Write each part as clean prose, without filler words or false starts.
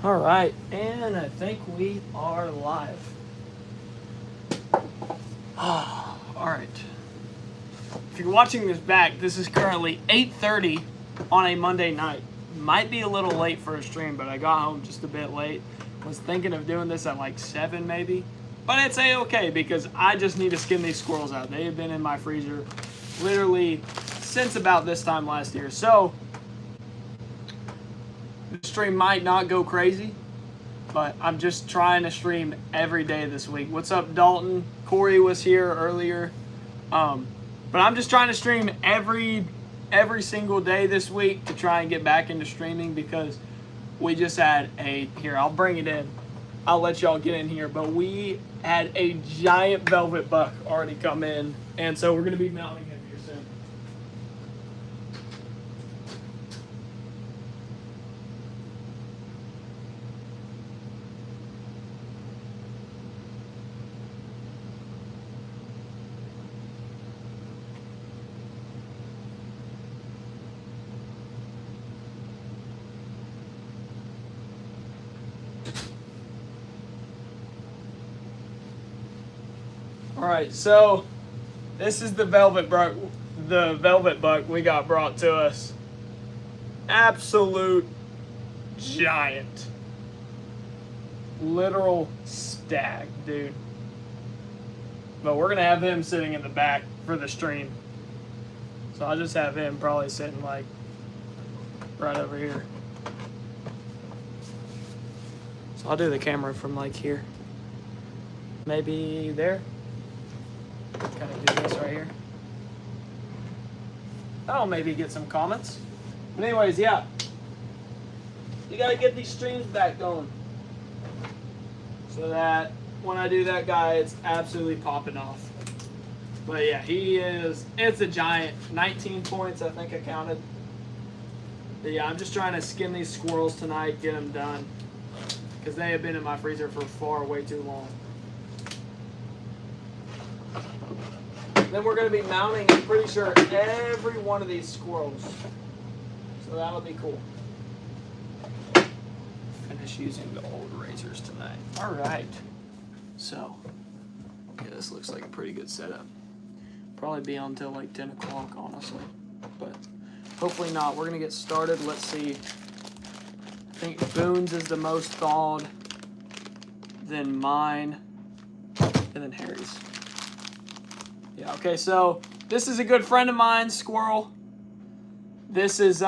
All right, and I think we are live. All right. If you're watching this back, this is currently 8:30 on a Monday night. Might be a little late for a stream, but I got home just a bit late. Was thinking of doing this at like 7 maybe, but it's a-okay because I just need to skin these squirrels out. They have been in my freezer literally since about this time last year. So the stream might not go crazy, but I'm just trying to stream every day this week. What's up, Dalton? Corey was here earlier. But I'm just trying to stream every single day this week to try and get back into streaming because we just had here, I'll bring it in. I'll let y'all get in here, but we had a giant velvet buck already come in, and so we're going to be mounting him here soon. All right, so this is the velvet buck we got brought to us. Absolute giant. Literal stag, dude. But we're going to have him sitting in the back for the stream. So I'll just have him probably sitting like right over here. So I'll do the camera from like here. Maybe there. Kind of do this right here. That'll maybe get some comments. But anyways, yeah. You gotta get these streams back going. So that when I do that guy, it's absolutely popping off. But yeah, it's a giant. 19 points, I think I counted. But yeah, I'm just trying to skin these squirrels tonight, get them done. Because they have been in my freezer for way too long. Then we're going to be mounting, I'm pretty sure, every one of these squirrels. So that'll be cool. Finish using the old razors tonight. All right. So, yeah, this looks like a pretty good setup. Probably be on until like 10 o'clock, honestly. But hopefully not. We're going to get started. Let's see. I think Boone's is the most thawed. Then mine. And then Harry's. Yeah, okay, so this is a good friend of mine, Squirrel. This is,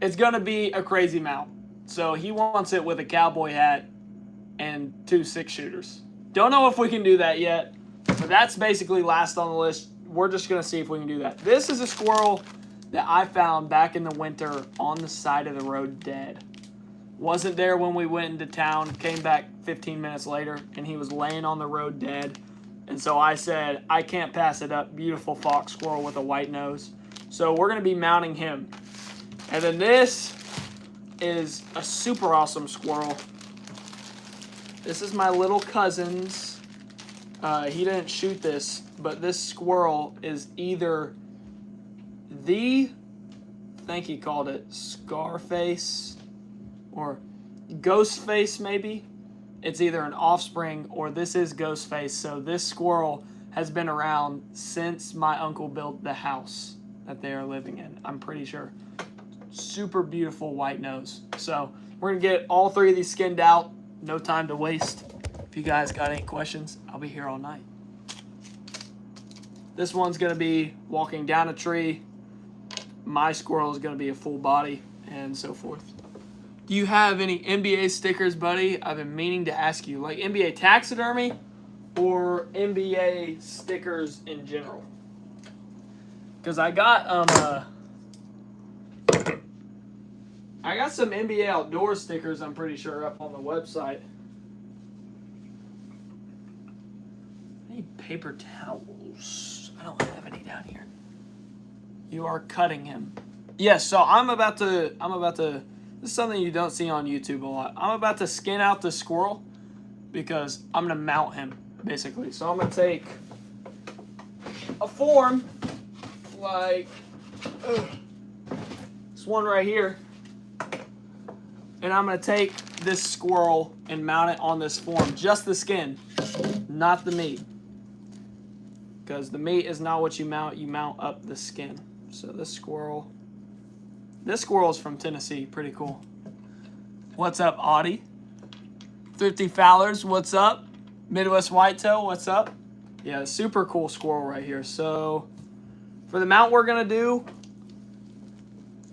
it's gonna be a crazy mount. So he wants it with a cowboy hat and 2 6-shooters. Don't know if we can do that yet, but that's basically last on the list. We're just gonna see if we can do that. This is a squirrel that I found back in the winter on the side of the road dead. Wasn't there when we went into town, came back 15 minutes later, and he was laying on the road dead. And so I said, I can't pass it up. Beautiful fox squirrel with a white nose. So we're going to be mounting him. And then this is a super awesome squirrel. This is my little cousin's. He didn't shoot this, but this squirrel is either I think he called it Scarface or Ghostface maybe. It's either an offspring or this is Ghostface. So this squirrel has been around since my uncle built the house that they are living in. I'm pretty sure. Super beautiful white nose. So we're going to get all 3 of these skinned out. No time to waste. If you guys got any questions, I'll be here all night. This one's going to be walking down a tree. My squirrel is going to be a full body and so forth. Do you have any NBA stickers, buddy? I've been meaning to ask you. Like NBA taxidermy or NBA stickers in general? Because I got some NBA Outdoors stickers, I'm pretty sure, up on the website. I need paper towels. I don't have any down here. You are cutting him. Yes, so I'm about to this is something you don't see on YouTube a lot. I'm about to skin out the squirrel because I'm going to mount him, basically. So I'm going to take a form like this one right here. And I'm going to take this squirrel and mount it on this form. Just the skin, not the meat. Because the meat is not what you mount up the skin. So this squirrel is from Tennessee, pretty cool. What's up, Audie? Thrifty Fowlers, what's up? Midwest Whitetail, what's up? Yeah, super cool squirrel right here. So for the mount we're gonna do,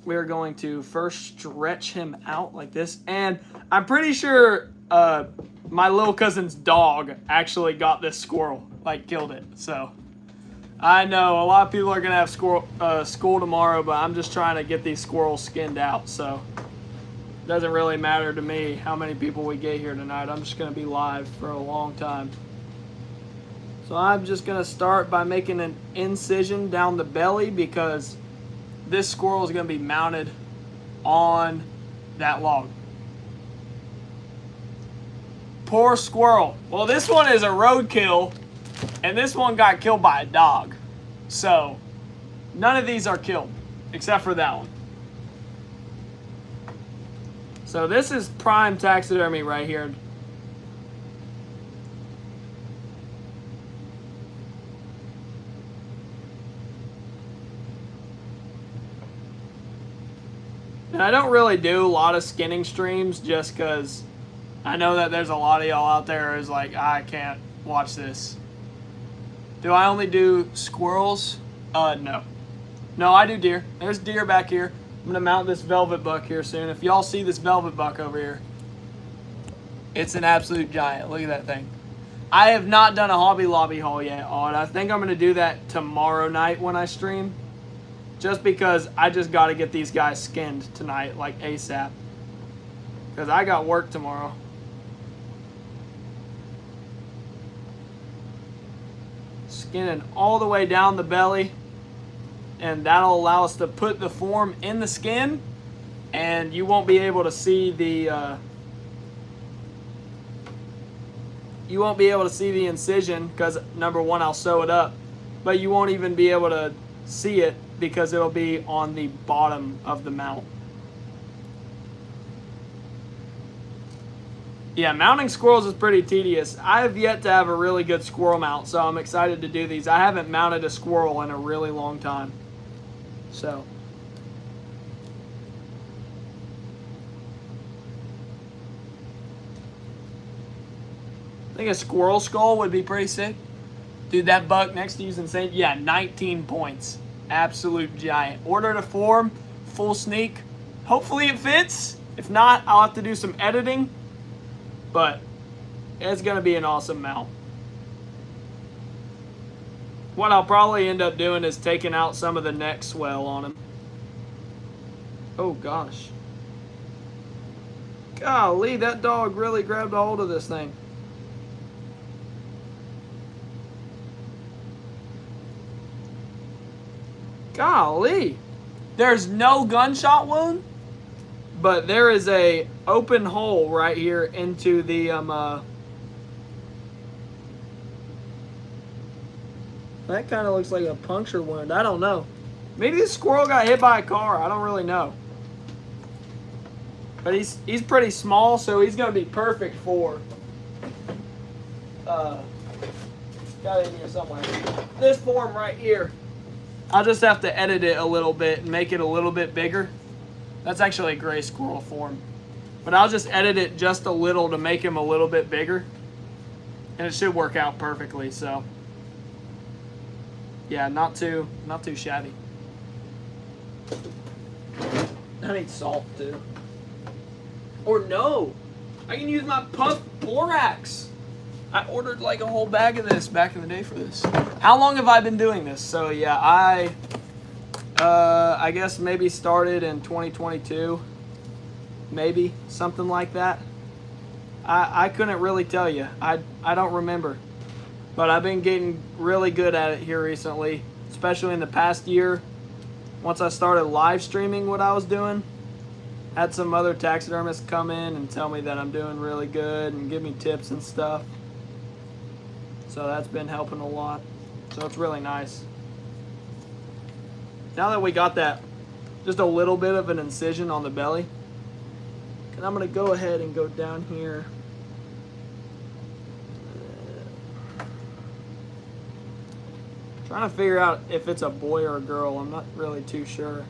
we're going to first stretch him out like this. And I'm pretty sure my little cousin's dog actually got this squirrel, like killed it. So I know a lot of people are gonna have school tomorrow, but I'm just trying to get these squirrels skinned out. So it doesn't really matter to me how many people we get here tonight. I'm just gonna be live for a long time. So I'm just gonna start by making an incision down the belly because this squirrel is gonna be mounted on that log. Poor squirrel. Well, this one is a roadkill, and this one got killed by a dog. So none of these are killed, except for that one. So this is prime taxidermy right here. And I don't really do a lot of skinning streams just because I know that there's a lot of y'all out there who's like, I can't watch this. Do I only do squirrels? No. No, I do deer. There's deer back here. I'm going to mount this velvet buck here soon. If y'all see this velvet buck over here, it's an absolute giant. Look at that thing. I have not done a Hobby Lobby haul yet on. I think I'm going to do that tomorrow night when I stream. Just because I just got to get these guys skinned tonight, like ASAP. Because I got work tomorrow. Skinning all the way down the belly. And that'll allow us to put the form in the skin. And you won't be able to see the... you won't be able to see the incision because, number one, I'll sew it up. But you won't even be able to see it because it'll be on the bottom of the mount. Yeah, mounting squirrels is pretty tedious. I have yet to have a really good squirrel mount, so I'm excited to do these. I haven't mounted a squirrel in a really long time. So. I think a squirrel skull would be pretty sick. Dude, that buck next to you is insane. Yeah, 19 points. Absolute giant. Ordered a form, full sneak. Hopefully it fits. If not, I'll have to do some editing. But it's going to be an awesome mount. What I'll probably end up doing is taking out some of the neck swell on him. Oh, gosh. Golly, that dog really grabbed a hold of this thing. Golly. There's no gunshot wound, but there is a open hole right here into the that kind of looks like a puncture wound. I don't know. Maybe this squirrel got hit by a car. I don't really know. But he's pretty small, so he's gonna be perfect for got it in here somewhere. This form right here. I'll just have to edit it a little bit and make it a little bit bigger. That's actually a gray squirrel form. But I'll just edit it just a little to make him a little bit bigger. And it should work out perfectly, so. Yeah, not too shabby. I need salt too. Or no, I can use my puff borax. I ordered like a whole bag of this back in the day for this. How long have I been doing this? So yeah, I guess maybe started in 2022. Maybe, something like that. I couldn't really tell you. I don't remember. But I've been getting really good at it here recently, especially in the past year. Once I started live streaming what I was doing, had some other taxidermists come in and tell me that I'm doing really good and give me tips and stuff. So that's been helping a lot. So it's really nice. Now that we got that, just a little bit of an incision on the belly, And I'm going to go ahead and go down here. Trying to figure out if it's a boy or a girl. I'm not really too sure.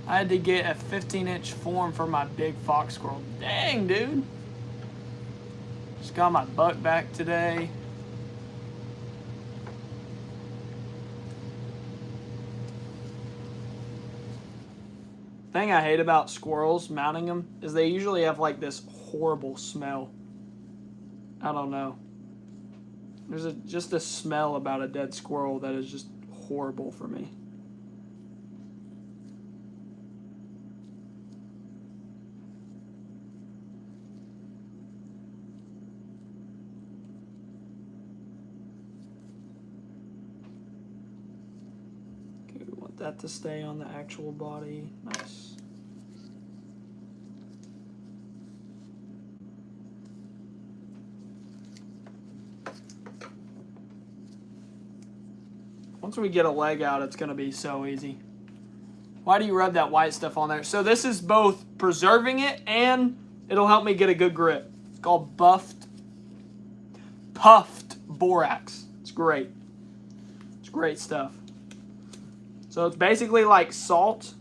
I had to get a 15-inch form for my big fox squirrel. Dang, dude. Just got my buck back today. Thing I hate about squirrels mounting them is they usually have like this horrible smell. I don't know. There's just a smell about a dead squirrel that is just horrible for me. That to stay on the actual body. Nice. Once we get a leg out, it's going to be so easy. Why do you rub that white stuff on there? So this is both preserving it and it'll help me get a good grip. It's called puffed borax. It's great. It's great stuff. So it's basically like salt.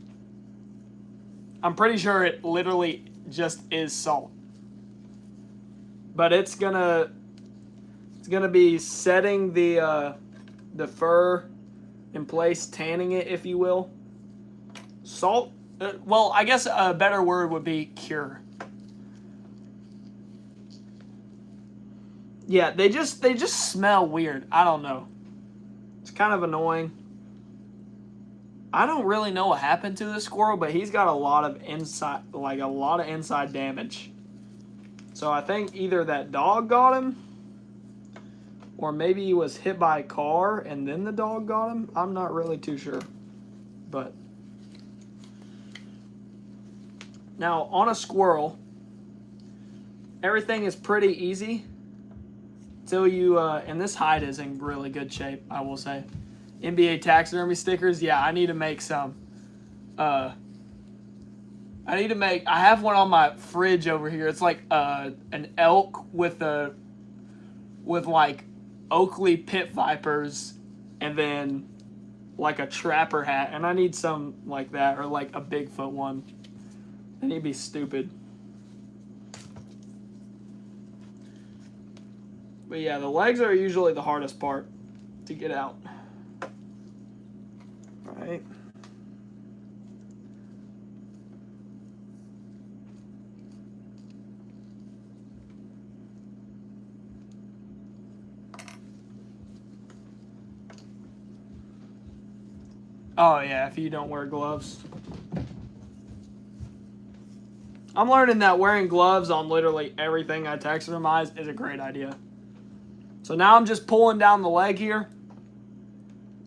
I'm pretty sure it literally just is salt. But it's gonna be setting the fur in place, tanning it, if you will. Salt. Well, I guess a better word would be cure. Yeah, they just smell weird. I don't know. It's kind of annoying. I don't really know what happened to this squirrel, but he's got a lot of inside damage. So I think either that dog got him, or maybe he was hit by a car and then the dog got him. I'm not really too sure. But now on a squirrel, everything is pretty easy until you, and this hide is in really good shape, I will say. NBA taxidermy stickers, yeah, I need to make some. I have one on my fridge over here. It's like an elk with like Oakley pit vipers and then like a trapper hat. And I need some like that, or like a Bigfoot one. I need to be stupid. But yeah, the legs are usually the hardest part to get out. Right. Oh yeah, if you don't wear gloves. I'm learning that wearing gloves on literally everything I taxidermize is a great idea. So now I'm just pulling down the leg here.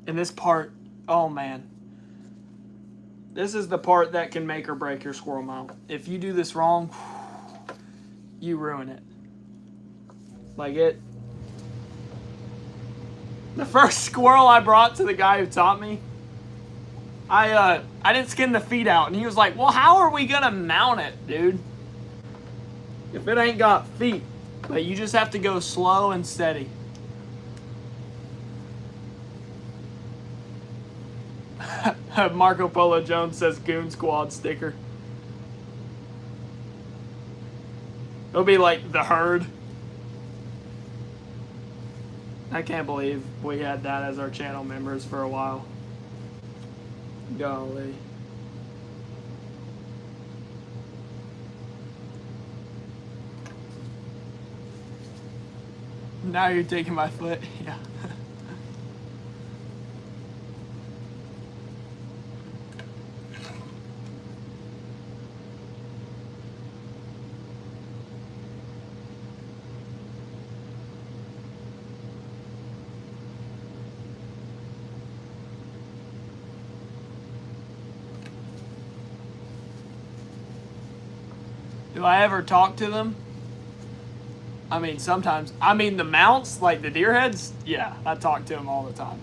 And this part, oh man. This is the part that can make or break your squirrel mount. If you do this wrong, you ruin it. Like it. The first squirrel I brought to the guy who taught me, I didn't skin the feet out. And he was like, well, how are we going to mount it, dude? If it ain't got feet. But you just have to go slow and steady. Marco Polo Jones says Goon Squad sticker. It'll be like the herd. I can't believe we had that as our channel members for a while. Golly. Now you're taking my foot. Yeah. Do I ever talk to them? I mean, sometimes. I mean, the mounts, like the deer heads, yeah, I talk to them all the time.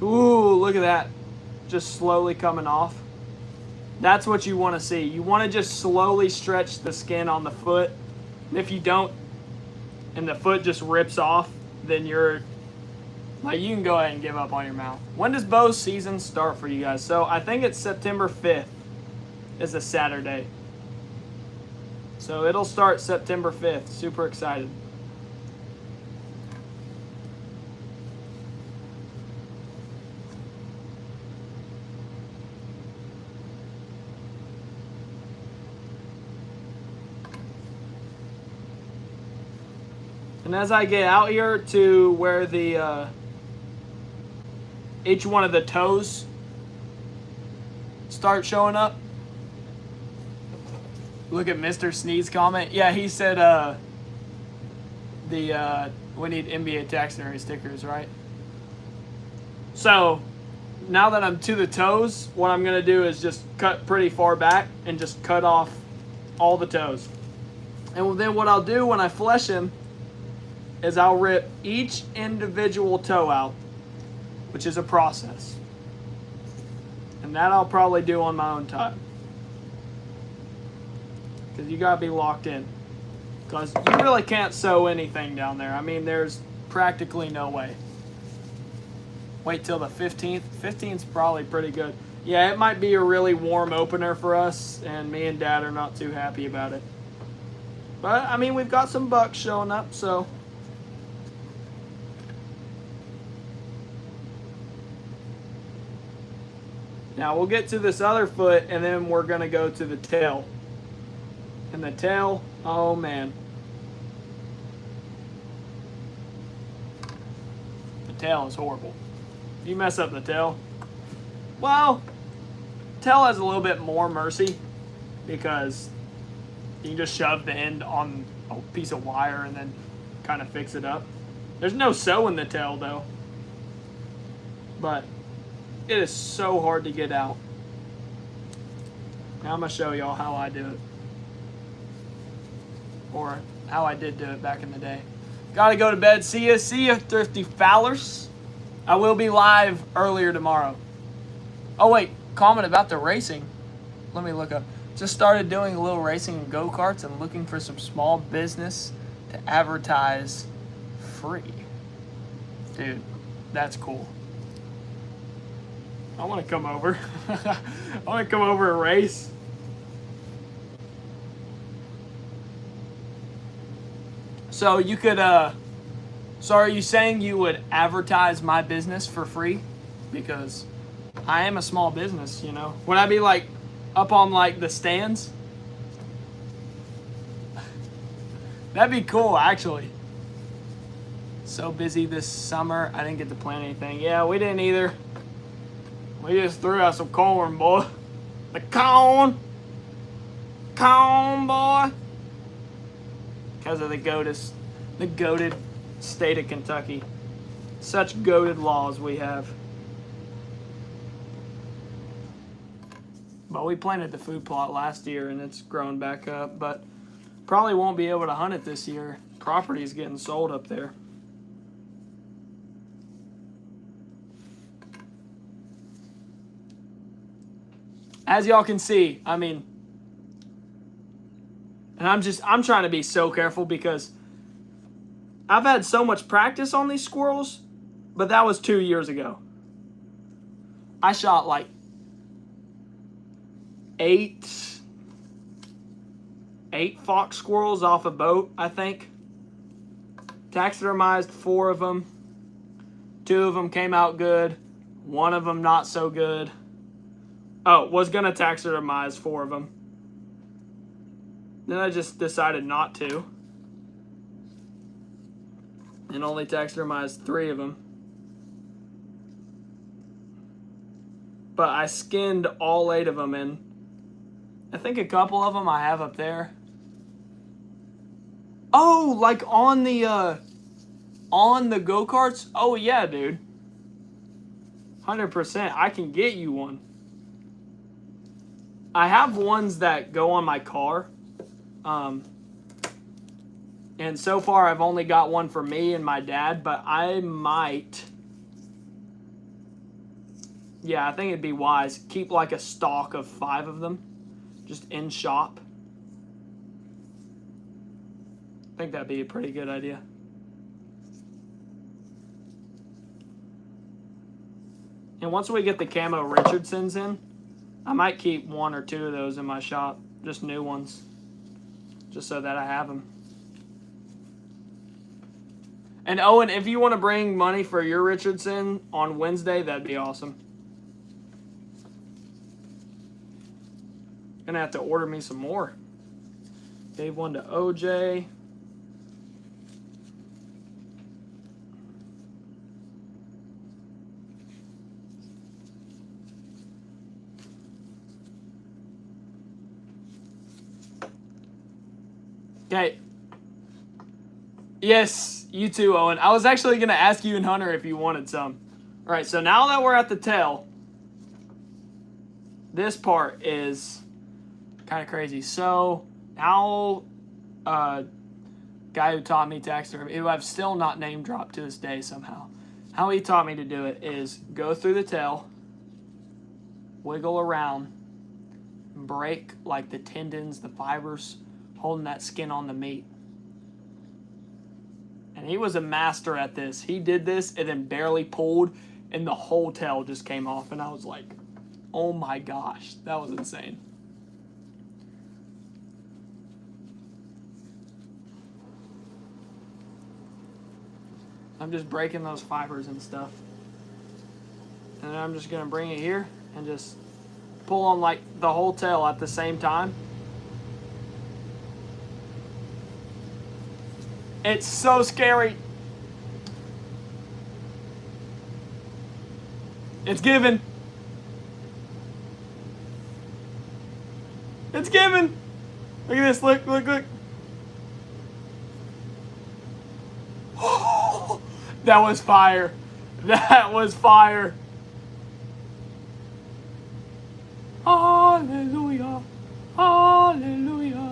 Ooh, look at that. Just slowly coming off. That's what you want to see. You want to just slowly stretch the skin on the foot. And if you don't, and the foot just rips off, then you're, like, you can go ahead and give up on your mount. When does bow season start for you guys? So I think it's September 5th is a Saturday. So it'll start September 5th. Super excited. And as I get out here to where the each one of the toes start showing up. Look at Mr. Sneed's comment. Yeah, he said we need NBA taxidermy stickers, right? So now that I'm to the toes, what I'm gonna do is just cut pretty far back and just cut off all the toes. And then what I'll do when I flesh him is I'll rip each individual toe out, which is a process. And that I'll probably do on my own time. Because you gotta be locked in. Because you really can't sew anything down there. I mean, there's practically no way. Wait till the 15th. 15th's probably pretty good. Yeah, it might be a really warm opener for us, and me and Dad are not too happy about it. But, I mean, we've got some bucks showing up, so... Now we'll get to this other foot, and then we're going to go to the tail. And the tail, oh man. The tail is horrible. You mess up the tail. Well, tail has a little bit more mercy because you can just shove the end on a piece of wire and then kind of fix it up. There's no sew in the tail though. But it is so hard to get out. Now I'm going to show y'all how I do it. Or how I did do it back in the day. Gotta go to bed. See ya, Thrifty Fowlers. I will be live earlier tomorrow. Oh wait, comment about the racing. Let me look up. Just started doing a little racing in go-karts and looking for some small business to advertise free. Dude, that's cool. I want to come over. I want to come over and race. So you could, so are you saying you would advertise my business for free? Because I am a small business, you know. Would I be like up on like the stands? That'd be cool, actually. So busy this summer, I didn't get to plan anything. Yeah, we didn't either. We just threw out some corn, boy. The corn. Corn, boy. Because of the goated state of Kentucky. Such goated laws we have. But we planted the food plot last year and it's grown back up. But probably won't be able to hunt it this year. Property's getting sold up there. As y'all can see, I mean, and I'm trying to be so careful because I've had so much practice on these squirrels, but that was 2 years ago. I shot like 8 fox squirrels off a boat, I think. Taxidermized 4 of them. 2 of them came out good. 1 of them not so good. Oh, was going to taxidermize 4 of them. Then I just decided not to. And only taxidermized 3 of them. But I skinned all 8 of them, and I think a couple of them I have up there. Oh, like on the go-karts? Oh, yeah, dude. 100%. I can get you one. I have ones that go on my car. And so far I've only got one for me and my dad, but I might, yeah, I think it'd be wise. Keep like a stock of 5 of them just in shop. I think that'd be a pretty good idea. And once we get the camo Richardsons in, I might keep 1 or 2 of those in my shop, just new ones, just so that I have them. And Owen, if you want to bring money for your Richardson on Wednesday, that'd be awesome. Gonna have to order me some more. Gave one to OJ. Okay. Yes, you too, Owen. I was actually going to ask you and Hunter if you wanted some. All right, so now that we're at the tail, this part is kind of crazy. So now, guy who taught me taxidermy, who I've still not name dropped to this day somehow, how he taught me to do it is go through the tail, wiggle around, break like the tendons, the fibers, holding that skin on the meat. And he was a master at this. He did this and then barely pulled, and the whole tail just came off. And I was like, oh my gosh, that was insane. I'm just breaking those fibers and stuff. And then I'm just going to bring it here and just pull on like the whole tail at the same time. It's so scary. It's given. It's given. Look at this. Look, look, look. Oh, that was fire. That was fire. Hallelujah. Hallelujah.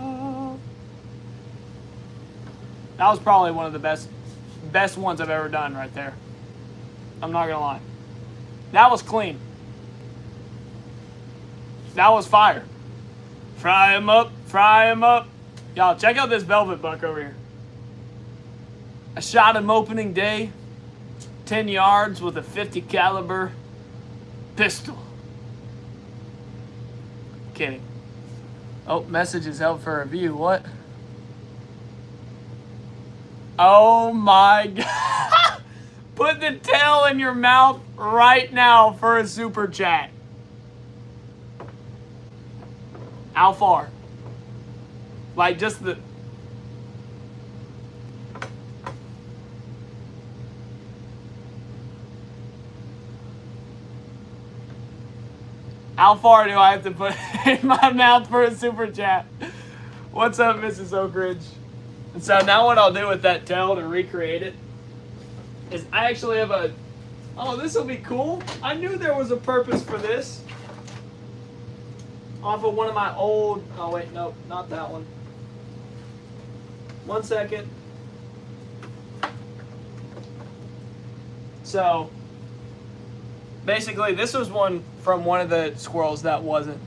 That was probably one of the best ones I've ever done right there. I'm not gonna lie. That was clean. That was fire. Fry him up, fry him up. Y'all, check out this velvet buck over here. I shot him opening day, 10 yards with a 50 caliber pistol. Kidding. Oh, messages held for review. What? Oh my God. Put the tail in your mouth right now for a super chat. How far? Like just the... How far do I have to put in my mouth for a super chat? What's up, Mrs. Oak Ridge? And so now what I'll do with that tail to recreate it is I actually have a... Oh, this will be cool. I knew there was a purpose for this. Off of one of my old... Oh, wait, no, not that one. 1 second. So, basically, this was one from one of the squirrels that wasn't.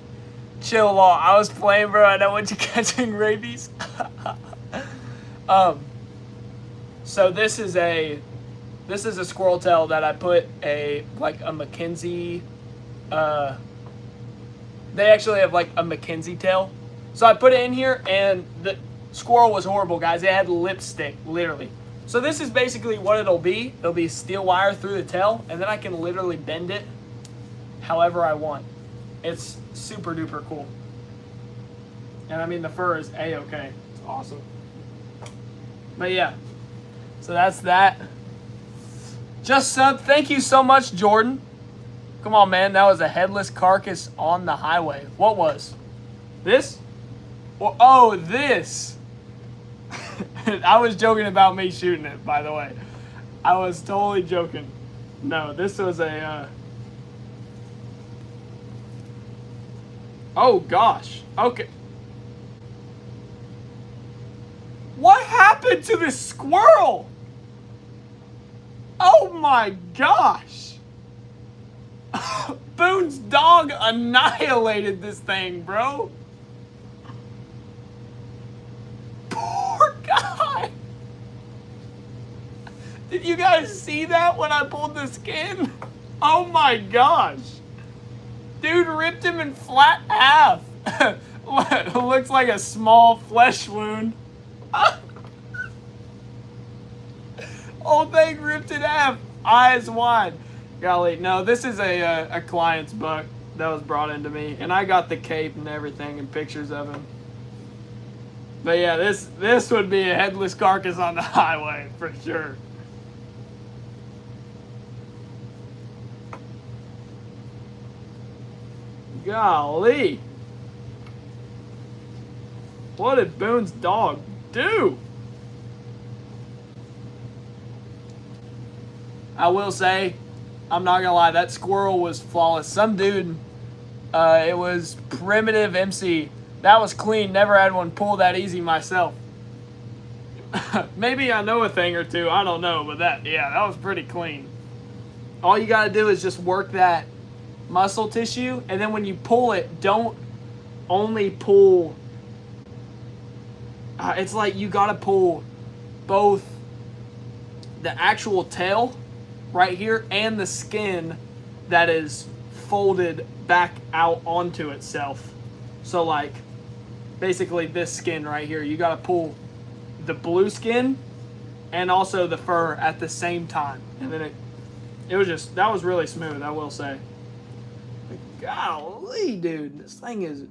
Chill, law. I was playing, bro. I don't want you catching rabies. So this is a squirrel tail that I put a Mackenzie. They actually have like a Mackenzie tail. So I put it in here, and the squirrel was horrible, guys. It had lipstick, literally. So this is basically what it'll be. It'll be steel wire through the tail, and then I can literally bend it however I want. It's super duper cool. And I mean, the fur is A-okay. It's awesome. But yeah, so that's that. Just sub. Thank you so much, Jordan. Come on, man. That was a headless carcass on the highway. What was? This? Oh, this. I was joking about me shooting it, by the way. I was totally joking. No, this was a... Oh, gosh. Okay. What happened to this squirrel? Oh, my gosh. Boone's dog annihilated this thing, bro. Poor guy. Did you guys see that when I pulled the skin? Oh my gosh. Dude ripped him in flat half. Looks like a small flesh wound. Whole thing ripped in half. Eyes wide. Golly, no, this is a client's buck that was brought into me. And I got the cape and everything and pictures of him. But yeah, this would be a headless carcass on the highway for sure. Golly. What did Boone's dog do? I will say, I'm not gonna lie, that squirrel was flawless. Some dude, it was Primitive MC. That was clean. Never had one pull that easy myself. Maybe I know a thing or two. I don't know, but that was pretty clean. All you gotta do is just work that muscle tissue, and then when you pull it, don't only pull. It's like you gotta pull both the actual tail right here and the skin that is folded back out onto itself. So like basically this skin right here, you gotta pull the blue skin and also the fur at the same time, and then it was just, that was really smooth, I will say. Golly, dude, this thing is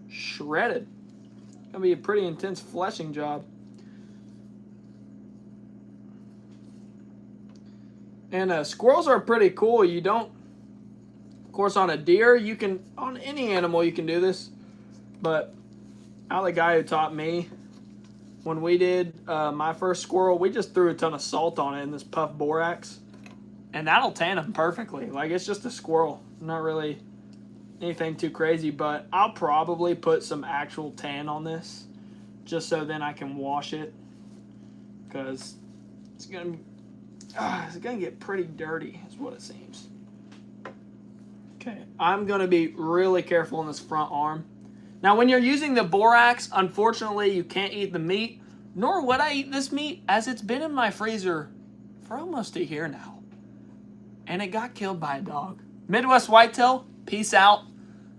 shredded. Gonna be a pretty intense fleshing job. And squirrels are pretty cool. You don't, of course, on a deer, you can, on any animal you can do this, but I'm the guy who taught me. When we did my first squirrel, we just threw a ton of salt on it in this puff borax, and that'll tan them perfectly. Like, it's just a squirrel, not really anything too crazy, but I'll probably put some actual tan on this just so then I can wash it, because it's gonna get pretty dirty is what it seems. Okay, I'm gonna be really careful in this front arm. Now, when you're using the borax, unfortunately, you can't eat the meat, nor would I eat this meat, as it's been in my freezer for almost a year now. And it got killed by a dog. Midwest Whitetail, peace out.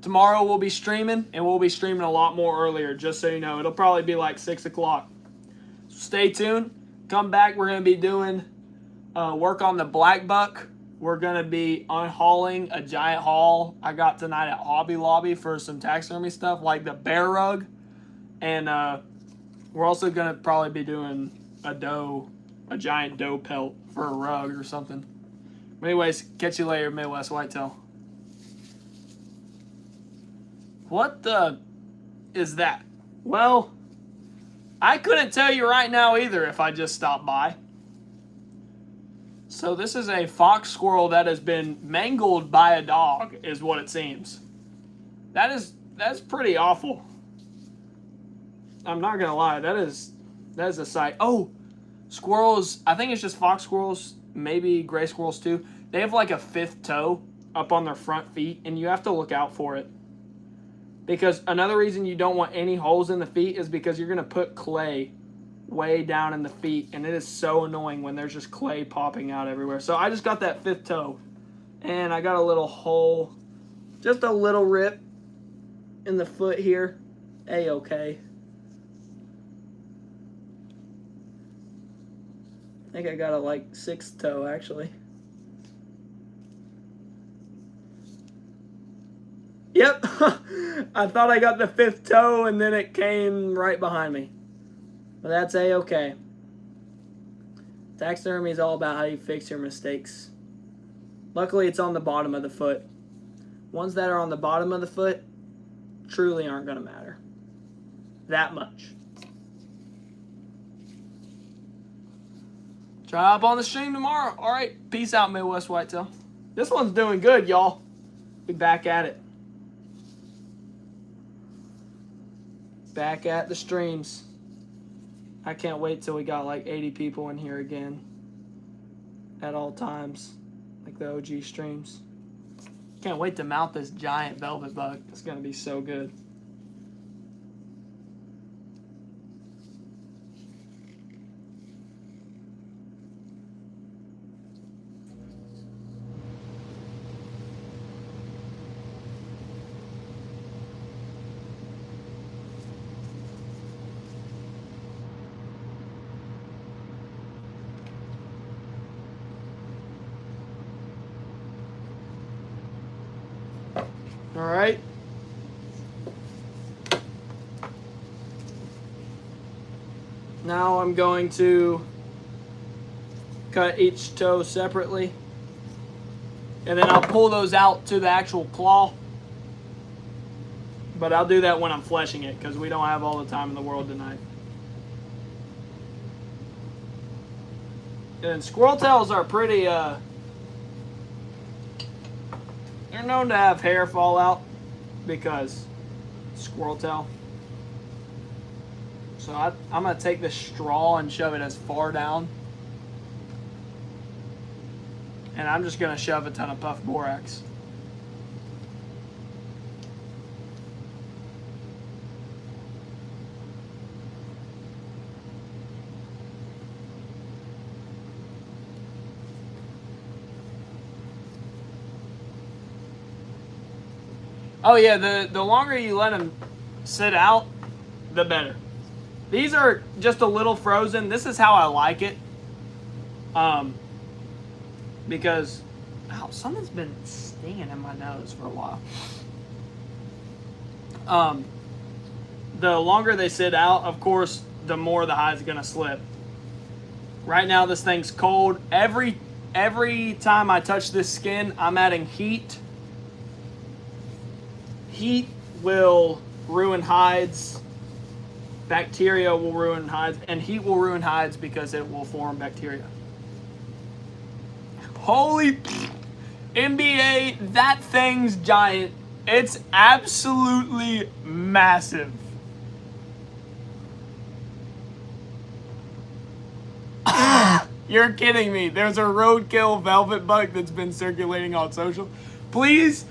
Tomorrow we'll be streaming, and we'll be streaming a lot more earlier, just so you know. It'll probably be like 6 o'clock. So stay tuned. Come back. We're going to be doing work on the black buck. We're going to be unhauling a giant haul I got tonight at Hobby Lobby for some taxidermy stuff, like the bear rug. And we're also going to probably be doing a giant doe pelt for a rug or something. But anyways, catch you later, Midwest Whitetail. What the is that? Well, I couldn't tell you right now either if I just stopped by. So this is a fox squirrel that has been mangled by a dog, is what it seems. That's pretty awful. I'm not gonna lie, that is a sight. Oh, squirrels, I think it's just fox squirrels, maybe gray squirrels too. They have like a 5th toe up on their front feet, and you have to look out for it. Because another reason you don't want any holes in the feet is because you're gonna put clay way down in the feet, and it is so annoying when there's just clay popping out everywhere. So I just got that 5th toe, and I got a little hole, just a little rip in the foot here. A-okay. I think I got a like 6th toe actually. Yep. I thought I got the 5th toe and then it came right behind me. But that's A-okay. Taxidermy is all about how you fix your mistakes. Luckily, it's on the bottom of the foot. Ones that are on the bottom of the foot truly aren't going to matter. That much. Try up on the stream tomorrow. All right. Peace out, Midwest Whitetail. This one's doing good, y'all. Be back at it. Back at the streams. I can't wait till we got like 80 people in here again at all times, like the OG streams. Can't wait to mount this giant velvet bug. It's gonna be so good. All right. Now I'm going to cut each toe separately, and then I'll pull those out to the actual claw. But I'll do that when I'm fleshing it, because we don't have all the time in the world tonight. And squirrel tails are pretty, they're known to have hair fall out because squirrel tail. So I'm going to take this straw and shove it as far down. And I'm just going to shove a ton of puff borax. Oh yeah, the longer you let them sit out, the better. These are just a little frozen. This is how I like it. Because something's been stinging in my nose for a while. The longer they sit out, of course, the more the hide's gonna slip. Right now this thing's cold. Every time I touch this skin, I'm adding heat. Heat will ruin hides. Bacteria will ruin hides. And heat will ruin hides because it will form bacteria. Holy NBA, that thing's giant. It's absolutely massive. You're kidding me. There's a roadkill velvet bug that's been circulating on social. Please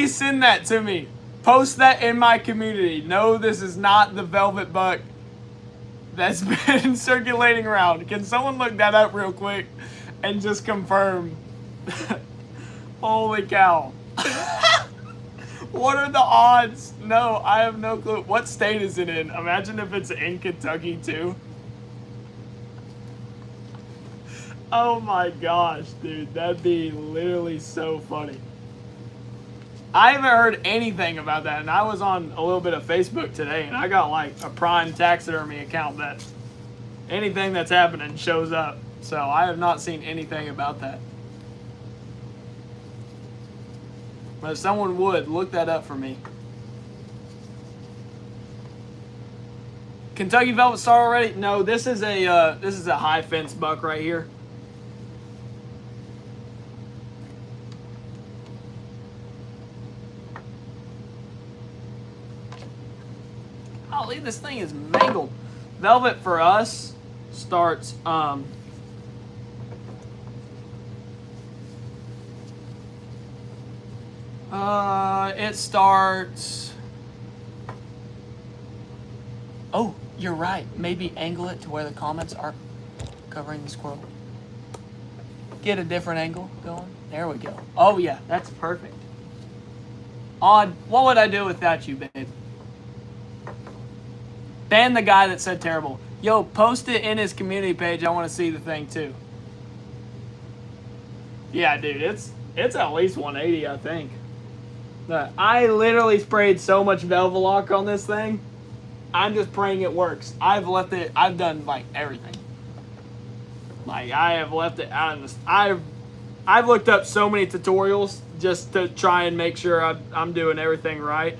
send that to me. Post that in my community. No, this is not the velvet bug that's been circulating around. Can someone look that up real quick and just confirm? Holy cow. What are the odds? No, I have no clue. What state is it in? Imagine if it's in Kentucky too. Oh my gosh, dude. That'd be literally so funny. I haven't heard anything about that, and I was on a little bit of Facebook today, and I got like a prime taxidermy account that anything that's happening shows up. So I have not seen anything about that. But if someone would, look that up for me. Kentucky Velvet Star already? No, this is a high fence buck right here. Golly, this thing is mangled. Velvet for us starts it starts. Oh, you're right. Maybe angle it to where the comments are covering the squirrel. Get a different angle going. There we go. Oh yeah, that's perfect. Odd. What would I do without you, babe? Ban the guy that said terrible. Yo, post it in his community page. I want to see the thing too. Yeah, dude, it's at least 180, I think. I literally sprayed so much Velvelock on this thing. I'm just praying it works. I've done like everything. Like I have left it out of this. I've looked up so many tutorials just to try and make sure I'm doing everything right.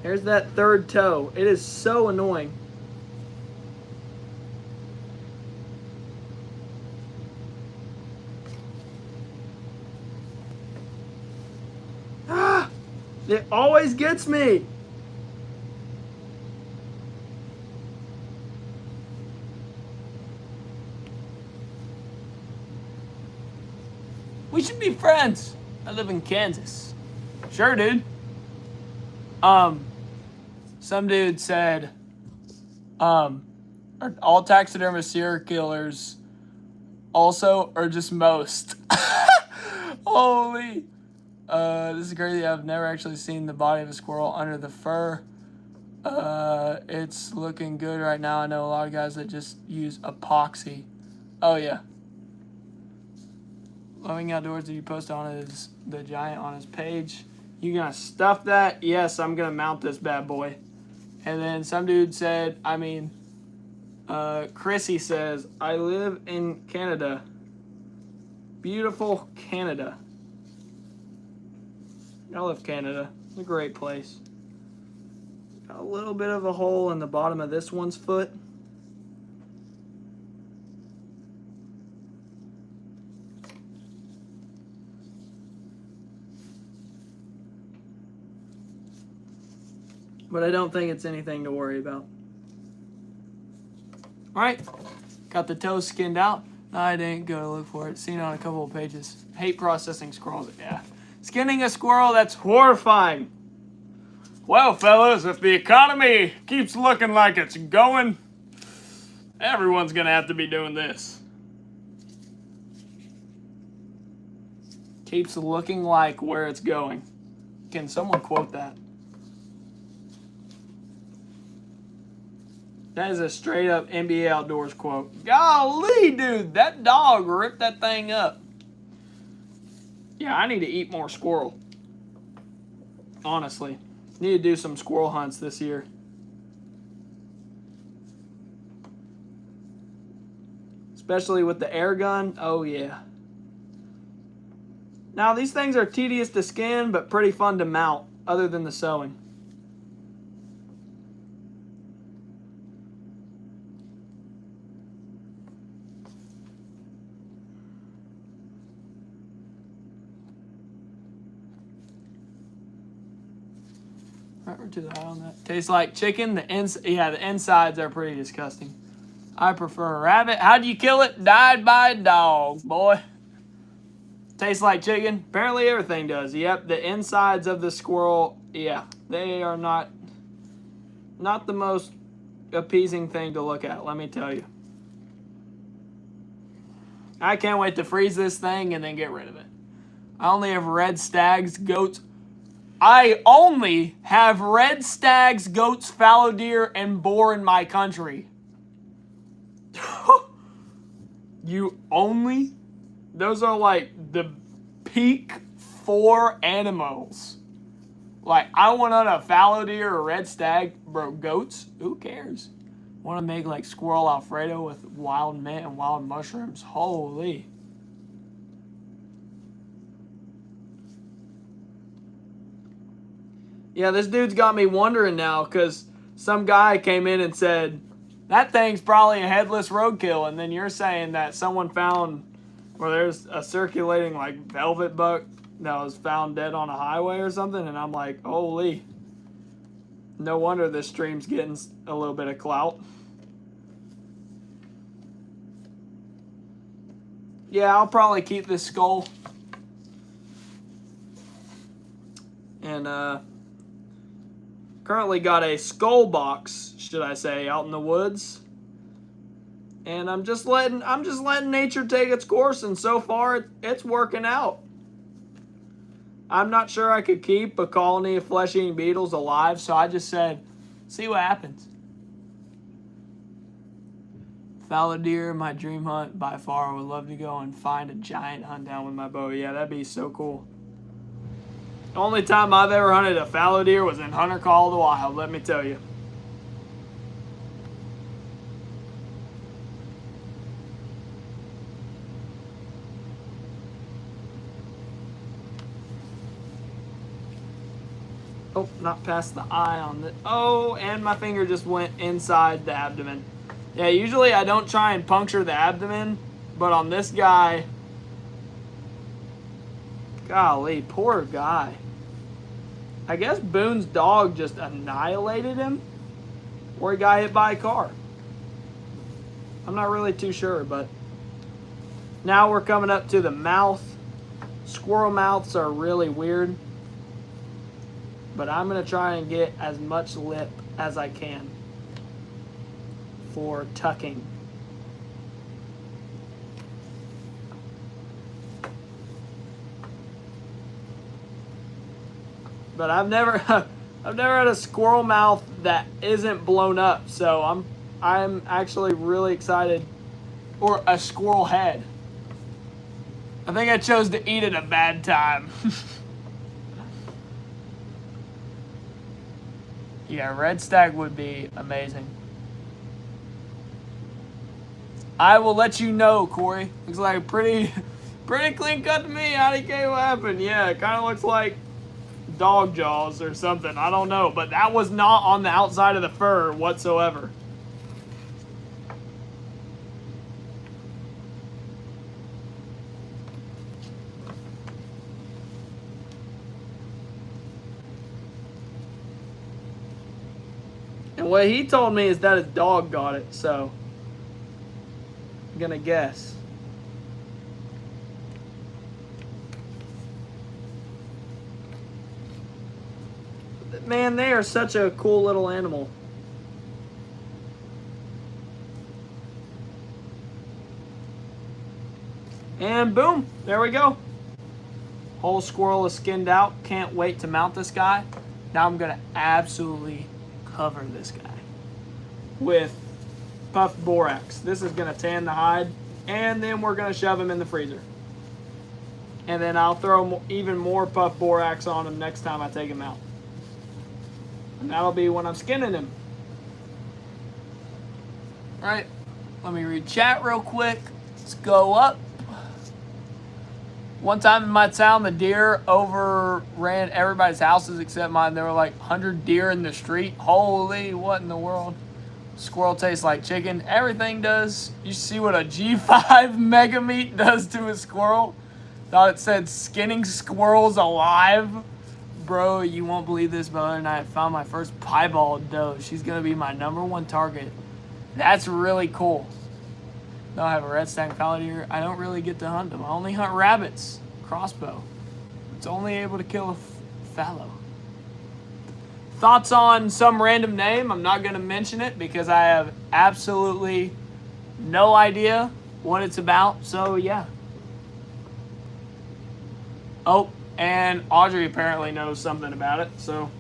There's that third toe. It is so annoying. It always gets me. We should be friends. I live in Kansas. Sure, dude. Some dude said, are all taxidermist serial killers also, or just most? Holy. This is crazy. I've never actually seen the body of a squirrel under the fur. It's looking good right now. I know a lot of guys that just use epoxy. Oh, yeah. Loving Outdoors, did you post on his, the giant on his page? You gonna stuff that? Yes, I'm gonna mount this bad boy. And then some dude said, Chrissy says, I live in Canada. Beautiful Canada. I love Canada. It's a great place. Got a little bit of a hole in the bottom of this one's foot. But I don't think it's anything to worry about. Alright, got the toes skinned out. No, I didn't go to look for it. Seen it on a couple of pages. Hate processing squirrels. Yeah. Skinning a squirrel, that's horrifying. Well, fellas, if the economy keeps looking like it's going, everyone's going to have to be doing this. Keeps looking like where it's going. Can someone quote that? That is a straight up NBA Outdoors quote. Golly, dude, that dog ripped that thing up. Yeah, I need to eat more squirrel. Honestly. Need to do some squirrel hunts this year. Especially with the air gun. Oh, yeah. Now, these things are tedious to skin, but pretty fun to mount, other than the sewing. Right, we're to the eye on that. Tastes like chicken. The insides are pretty disgusting. I prefer a rabbit. How do you kill it? Died by a dog, boy. Tastes like chicken. Apparently everything does. Yep, the insides of the squirrel, yeah, they are not the most appeasing thing to look at, let me tell you. I can't wait to freeze this thing and then get rid of it. I only have red stags, goats. I only have red stags, goats, fallow deer, and boar in my country. You only? Those are like the peak 4 animals. Like, I want on a fallow deer or red stag, bro, goats, who cares? Want to make like squirrel Alfredo with wild mint and wild mushrooms. Holy. Yeah, this dude's got me wondering now because some guy came in and said, that thing's probably a headless roadkill. And then you're saying that someone found, or there's a circulating like velvet buck that was found dead on a highway or something. And I'm like, holy. No wonder this stream's getting a little bit of clout. Yeah, I'll probably keep this skull. And, currently got a skull box, should I say, out in the woods. And I'm just letting nature take its course, and so far it's working out. I'm not sure I could keep a colony of flesh-eating beetles alive, so I just said, see what happens. Fallow deer, my dream hunt by far. I would love to go and find a giant hunt down with my bow. Yeah, that'd be so cool. The only time I've ever hunted a fallow deer was in Hunter Call of the Wild, let me tell you. Oh, not past the eye on the... Oh, and my finger just went inside the abdomen. Yeah, usually I don't try and puncture the abdomen, but on this guy... Golly, poor guy. I guess Boone's dog just annihilated him, or he got hit by a car. I'm not really too sure, but now we're coming up to the mouth. Squirrel mouths are really weird, but I'm going to try and get as much lip as I can for tucking. But I've never had a squirrel mouth that isn't blown up, so I'm actually really excited. Or a squirrel head. I think I chose to eat at a bad time. Yeah, red stag would be amazing. I will let you know, Corey. Looks like a pretty clean cut to me. IDK, what happened? Yeah, it kind of looks like dog jaws or something. I don't know, but that was not on the outside of the fur whatsoever. And what he told me is that his dog got it, so I'm gonna guess. Man, they are such a cool little animal. And boom, there we go. Whole squirrel is skinned out. Can't wait to mount this guy. Now I'm gonna absolutely cover this guy with puffed borax. This is gonna tan the hide, and then we're gonna shove him in the freezer. And then I'll throw even more puffed borax on him next time I take him out. And that'll be when I'm skinning him. All right, let me read chat real quick. Let's go up. One time in my town, the deer overran everybody's houses except mine. There were like 100 deer in the street. Holy, what in the world? Squirrel tastes like chicken. Everything does. You see what a G5 Mega Meat does to a squirrel? Thought it said skinning squirrels alive. Bro, you won't believe this, but the other night I found my first piebald doe. She's going to be my #1 target. That's really cool. No, I have a red stag fallow deer. I don't really get to hunt them. I only hunt rabbits. Crossbow. It's only able to kill a fallow. Thoughts on some random name? I'm not going to mention it because I have absolutely no idea what it's about. So, yeah. Oh, and Audrey apparently knows something about it. So,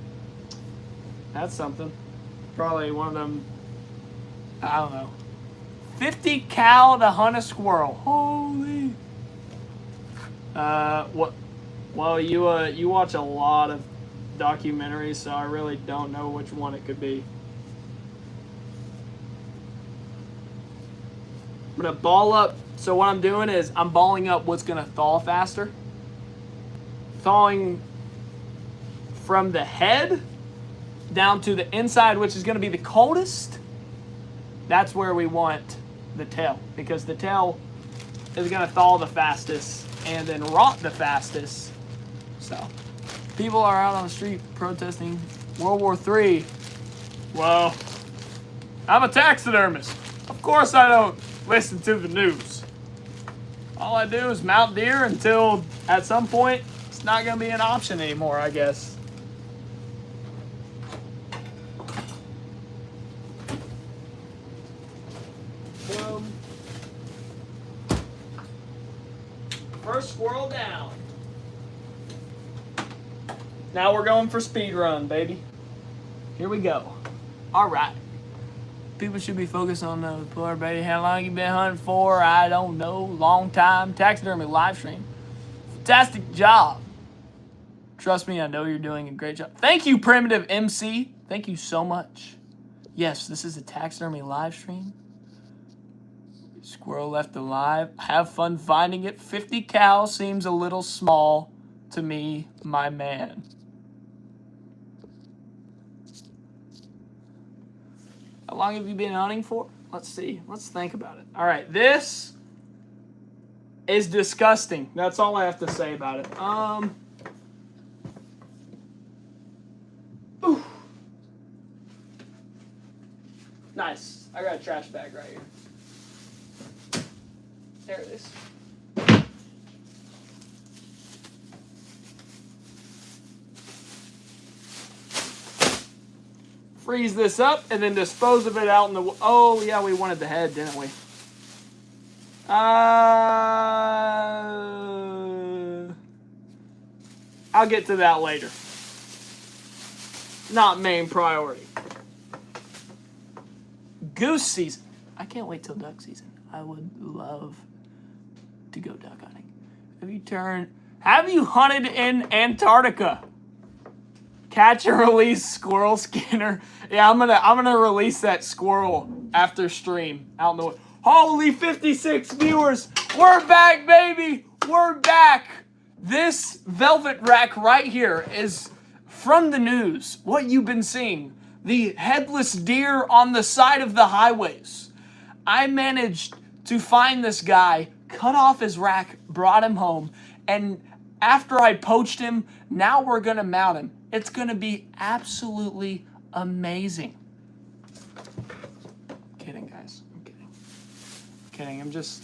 that's something. Probably one of them, I don't know. 50 cal to hunt a squirrel. Holy. What? Well, you watch a lot of documentaries, so I really don't know which one it could be. I'm gonna ball up. So what I'm doing is I'm balling up what's gonna thaw faster. Thawing from the head down to the inside, which is gonna be the coldest. That's where we want the tail, because the tail is going to thaw the fastest and then rot the fastest. So, people are out on the street protesting World War III. Well, I'm a taxidermist. Of course I don't listen to the news. All I do is mount deer until at some point it's not going to be an option anymore, I guess. First squirrel down. Now we're going for speed run, baby. Here we go. All right. People should be focused on the poor baby. How long you been hunting for? I don't know. Long time. Taxidermy live stream. Fantastic job. Trust me, I know you're doing a great job. Thank you, Primitive MC. Thank you so much. Yes, this is a taxidermy live stream. Squirrel left alive. Have fun finding it. 50 cal seems a little small to me, my man. How long have you been hunting for? Let's see. Let's think about it. All right, this is disgusting. That's all I have to say about it. Nice. I got a trash bag right here. There it is. Freeze this up and then dispose of it out in the... Oh, yeah, we wanted the head, didn't we? I'll get to that later. Not main priority. Goose season. I can't wait till duck season. I would love to go duck hunting. Have you hunted in Antarctica? Catch and release squirrel skinner. Yeah, I'm gonna release that squirrel after stream out in the woods. Holy 56 viewers! We're back, baby! We're back! This velvet rack right here is from the news. What you've been seeing. The headless deer on the side of the highways. I managed to find this guy, cut off his rack, brought him home, and after I poached him, now we're gonna mount him. It's gonna be absolutely amazing. Kidding, guys. I'm kidding. Kidding. I'm just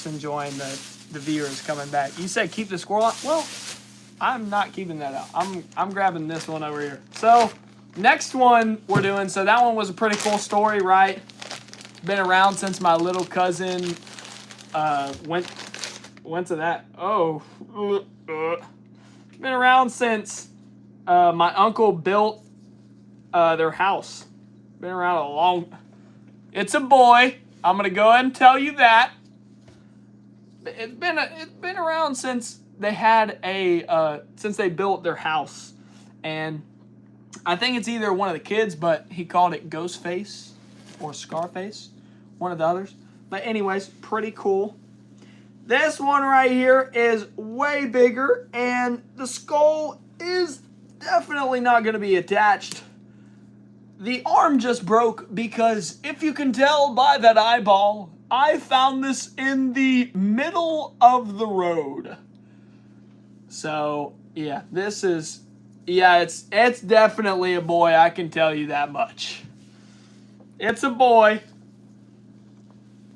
enjoying the viewers coming back. You said keep the squirrel out? Well, I'm not keeping that out. I'm grabbing this one over here. So next one we're doing. So that one was a pretty cool story, right? Been around since my little cousin went to that. Oh, been around since my uncle built their house. Been around a long... It's a boy. I'm gonna go ahead and tell you that. It's been around since they had since they built their house, and I think it's either one of the kids, but he called it Ghostface or Scarface, one of the others. But anyways, pretty cool. This one right here is way bigger, and the skull is definitely not going to be attached. The arm just broke because, if you can tell by that eyeball, I found this in the middle of the road. So, yeah, this is... Yeah, it's definitely a boy, I can tell you that much. It's a boy.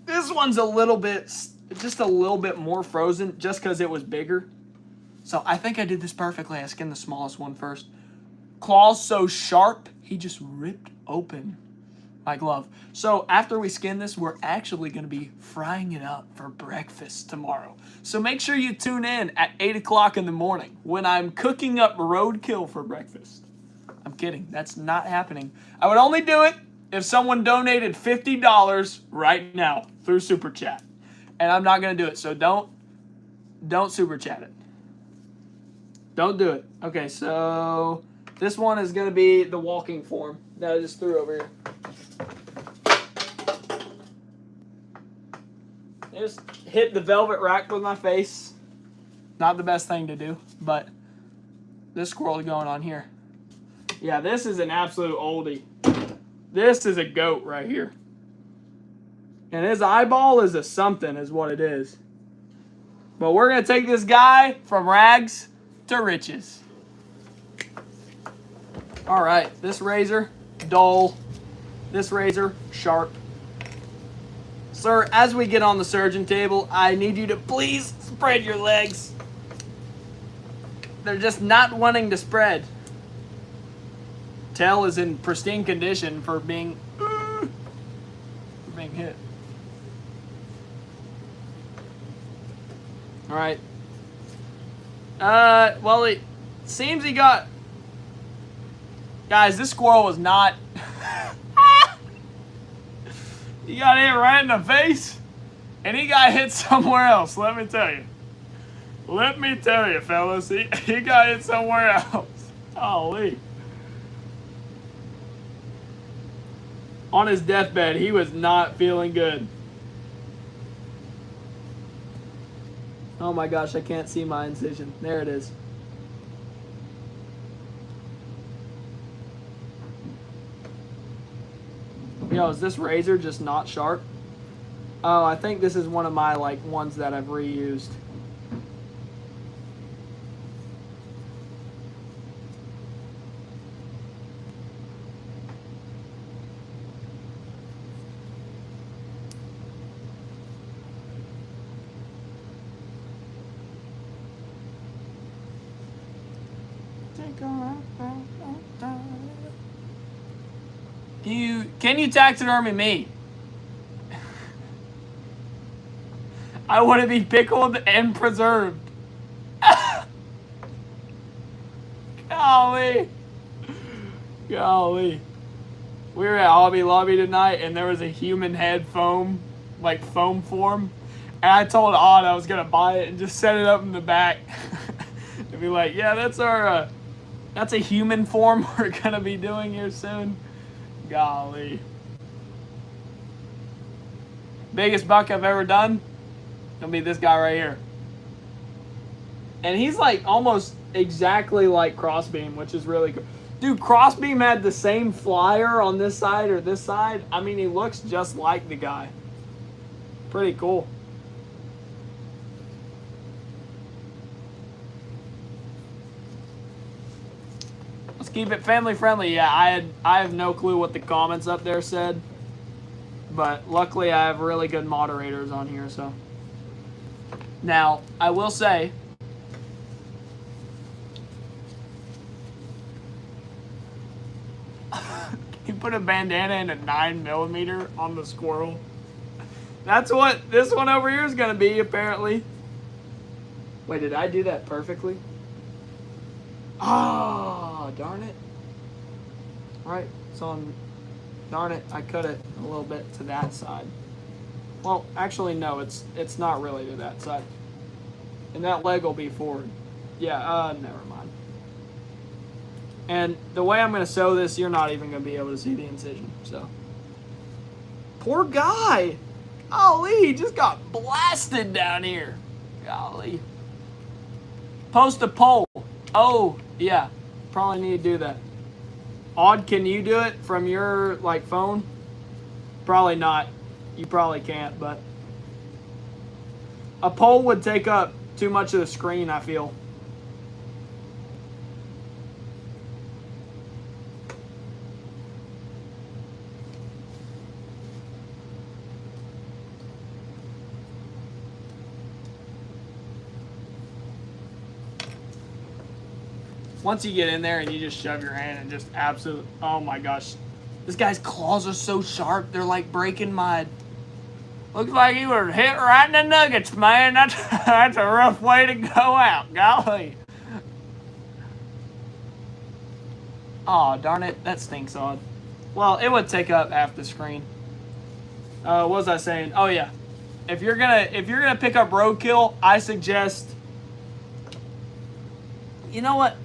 This one's just a little bit more frozen just because it was bigger. So I think I did this perfectly. I skinned the smallest one first. Claws so sharp, he just ripped open my glove. So after we skin this, we're actually going to be frying it up for breakfast tomorrow. So make sure you tune in at 8 o'clock in the morning when I'm cooking up roadkill for breakfast. I'm kidding. That's not happening. I would only do it if someone donated $50 right now through Super Chat. And I'm not going to do it. So don't Super Chat it. Don't do it. Okay, so this one is going to be the walking form that I just threw over here. I just hit the velvet rack with my face. Not the best thing to do, but this squirrel is going on here. Yeah, this is an absolute oldie. This is a goat right here. And his eyeball is a something is what it is. But we're going to take this guy from rags to riches. All right, this razor, dull. This razor, sharp. Sir, as we get on the surgeon table, I need you to please spread your legs. They're just not wanting to spread. Tail is in pristine condition for being hit. All right. Well, it seems he got... Guys, this squirrel was not... He got hit right in the face, and he got hit somewhere else, let me tell you. Let me tell you, fellas, he got hit somewhere else. Holy. On his deathbed, he was not feeling good. Oh my gosh, I can't see my incision. There it is. Yo, is this razor just not sharp? Oh, I think this is one of my ones that I've reused. Can you taxidermy me? I want to be pickled and preserved. Golly. Golly. We were at Hobby Lobby tonight and there was a human head foam form. And I told Odd I was going to buy it and just set it up in the back. And be like, yeah, that's a human form we're going to be doing here soon. Golly. Biggest buck I've ever done? Gonna be this guy right here. And he's like almost exactly like Crossbeam, which is really good. Dude, Crossbeam had the same flyer on this side or this side. I mean, he looks just like the guy. Pretty cool. Let's keep it family friendly. Yeah, I have no clue what the comments up there said. But luckily I have really good moderators on here, so. Now, I will say, you put a bandana and a 9mm on the squirrel. That's what this one over here is going to be, apparently. Wait, did I do that perfectly? Oh, darn it. Right, so darn it, I cut it a little bit to that side. Well, actually, no, it's not really to that side. And that leg will be forward. Yeah, never mind. And the way I'm going to sew this, you're not even going to be able to see the incision, so. Poor guy. Golly, he just got blasted down here. Golly. Post a poll. Oh, yeah, probably need to do that. Odd, can you do it from your, phone? Probably not. You probably can't, but a poll would take up too much of the screen, I feel. Once you get in there and you just shove your hand and just absolutely, oh my gosh. This guy's claws are so sharp, they're like breaking mud. Looks like he was hit right in the nuggets, man. That's a rough way to go out, golly. Aw, darn it, that stinks, Odd. Well, it would take up half the screen. What was I saying? Oh yeah. If you're gonna pick up roadkill, I suggest, you know what?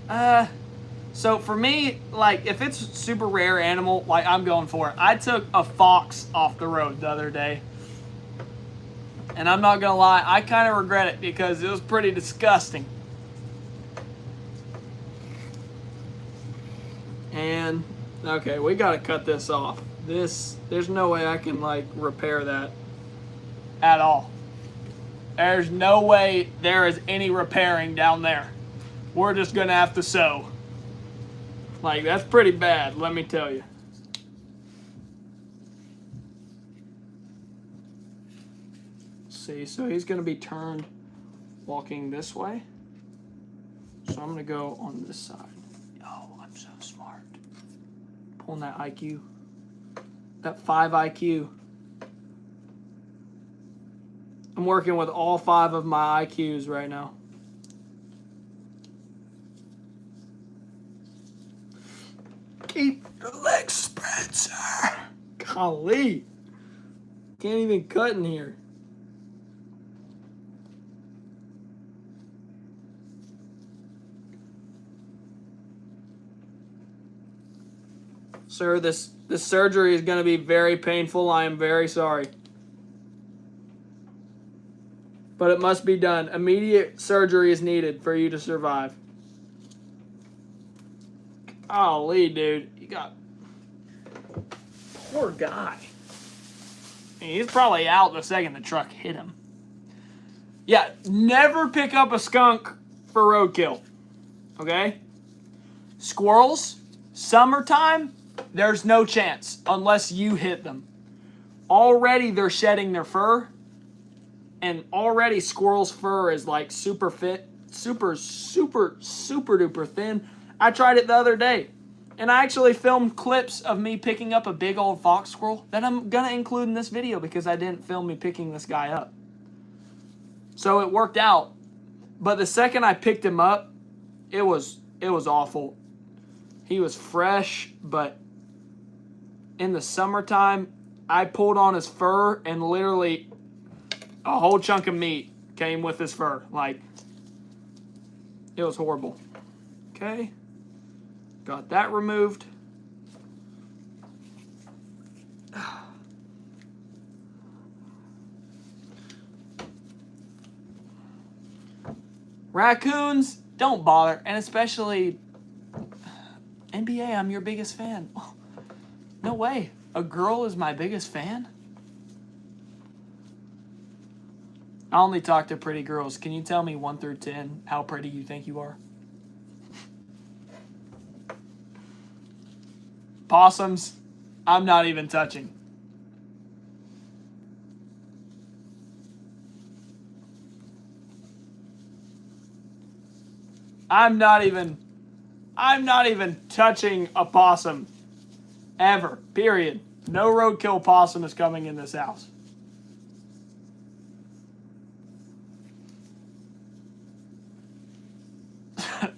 So for me, if it's a super rare animal, I'm going for it. I took a fox off the road the other day. And I'm not going to lie, I kind of regret it because it was pretty disgusting. And, okay, we got to cut this off. There's no way I can, repair that at all. There's no way there is any repairing down there. We're just going to have to sew. That's pretty bad, let me tell you. See, so he's going to be turned walking this way. So I'm going to go on this side. Oh, I'm so smart. Pulling that IQ. That 5 IQ. I'm working with all 5 of my IQs right now. Keep your legs spread, sir. Golly. Can't even cut in here. Sir, this surgery is going to be very painful. I am very sorry. But it must be done. Immediate surgery is needed for you to survive. Golly, dude. You got... Poor guy. I mean, he's probably out the second the truck hit him. Yeah, never pick up a skunk for roadkill. Okay? Squirrels, summertime, there's no chance unless you hit them. Already they're shedding their fur. And already squirrel's fur is super duper thin. I tried it the other day. And I actually filmed clips of me picking up a big old fox squirrel that I'm going to include in this video because I didn't film me picking this guy up. So it worked out. But the second I picked him up, it was awful. He was fresh, but in the summertime, I pulled on his fur and literally a whole chunk of meat came with his fur. Like, it was horrible. Okay. Got that removed. Raccoons, don't bother. And especially, NBA, I'm your biggest fan. No way. A girl is my biggest fan? I only talk to pretty girls. Can you tell me 1 through 10 how pretty you think you are? Possums, I'm not even touching. I'm not even touching a possum. Ever. Period. No roadkill possum is coming in this house.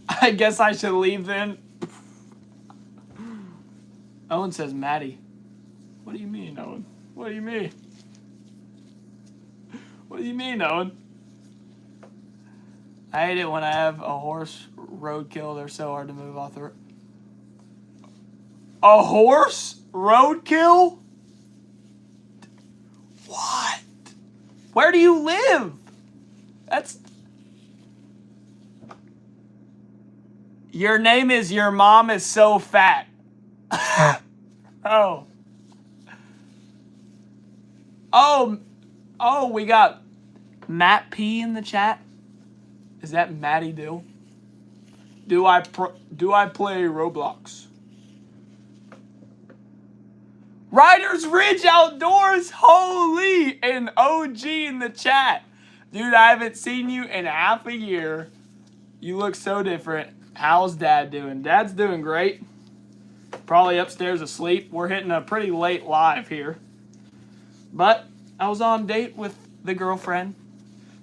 I guess I should leave then. Owen says, Maddie. What do you mean, Owen? What do you mean? What do you mean, Owen? I hate it when I have a horse roadkill. They're so hard to move off the road. A horse roadkill? What? Where do you live? That's... Your name is Your Mom Is So Fat. Oh. Oh, we got Matt P in the chat. Is that Matty Dill? Do I play Roblox? Riders Ridge Outdoors, holy, an OG in the chat. Dude, I haven't seen you in half a year. You look so different. How's Dad doing? Dad's doing great. Probably upstairs asleep. We're hitting a pretty late live here. But I was on a date with the girlfriend,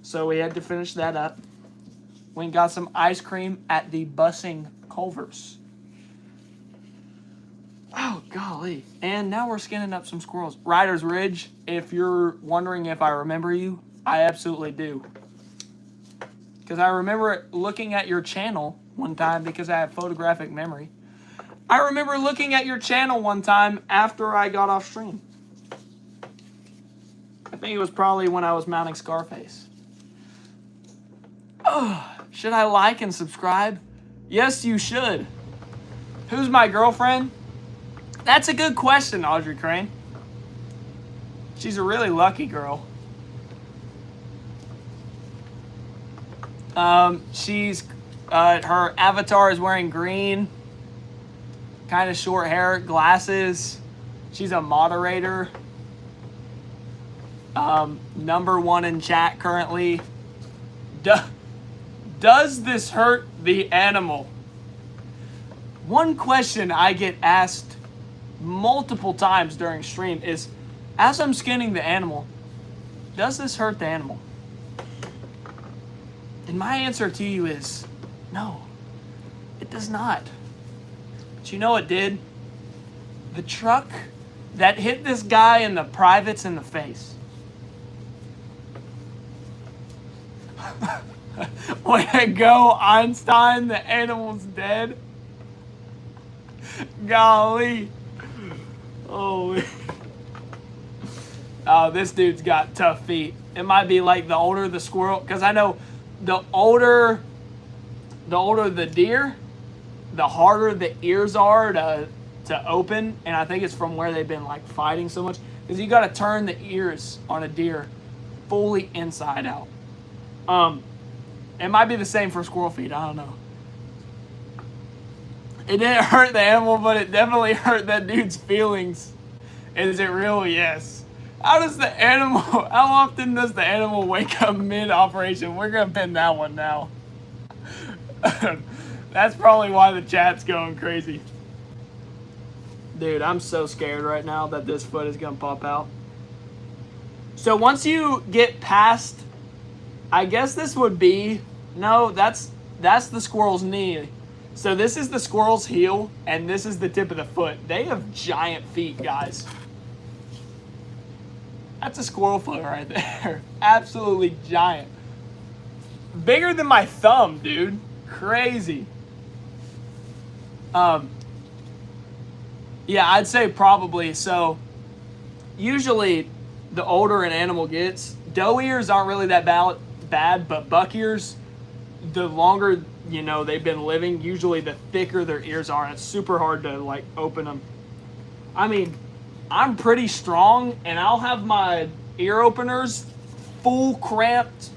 so we had to finish that up. We got some ice cream at the Bussing Culver's. Oh, golly. And now we're skinning up some squirrels. Riders Ridge, if you're wondering if I remember you, I absolutely do. Because I remember looking at your channel one time because I have photographic memory. I remember looking at your channel one time after I got off stream. I think it was probably when I was mounting Scarface. Oh, should I like and subscribe? Yes, you should. Who's my girlfriend? That's a good question, Audrey Crane. She's a really lucky girl. Her avatar is wearing green, kind of short hair, glasses. She's a moderator. Number 1 in chat currently. Does this hurt the animal? One question I get asked multiple times during stream is, as I'm skinning the animal, does this hurt the animal? And my answer to you is, no, it does not. But you know what did? The truck that hit this guy in the privates in the face. Way to go, Einstein, the animal's dead. Golly. Holy. Oh, this dude's got tough feet. It might be like the older the squirrel, because I know the older the deer, the harder the ears are to open, and I think it's from where they've been like fighting so much, because you got to turn the ears on a deer fully inside out. It might be the same for squirrel feet. I don't know. It didn't hurt the animal, but it definitely hurt that dude's feelings. Is it real? Yes. How often does the animal wake up mid-operation? We're going to pin that one now. That's probably why the chat's going crazy. Dude, I'm so scared right now that this foot is going to pop out. So once you get past, I guess this would be, no, that's the squirrel's knee. So this is the squirrel's heel, and this is the tip of the foot. They have giant feet, guys. That's a squirrel foot right there. Absolutely giant. Bigger than my thumb, dude. Crazy. Yeah, I'd say probably. So usually the older an animal gets, doe ears aren't really that bad, but buck ears, the longer, you know, they've been living, usually the thicker their ears are. It's super hard to like open them. I mean, I'm pretty strong, and I'll have my ear openers full cramped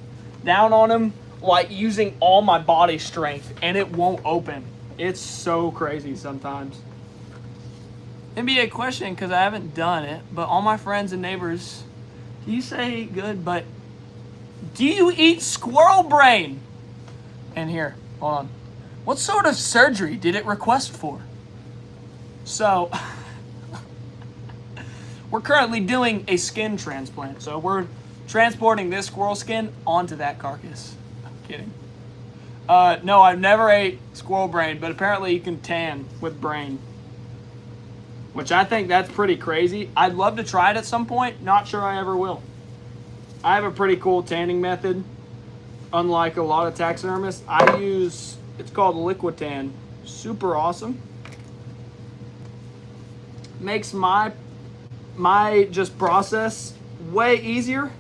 down on them, like using all my body strength, and it won't open. It's so crazy sometimes. NBA question, because I haven't done it, but all my friends and neighbors, you say good, but do you eat squirrel brain? And here, hold on. What sort of surgery did it request for? So, we're currently doing a skin transplant. So we're transporting this squirrel skin onto that carcass. I'm kidding. No, I've never ate squirrel brain, but apparently you can tan with brain, which I think that's pretty crazy. I'd love to try it at some point. Not sure I ever will. I have a pretty cool tanning method. Unlike a lot of taxidermists, I use, it's called Liquitan. Super awesome. Makes my just process way easier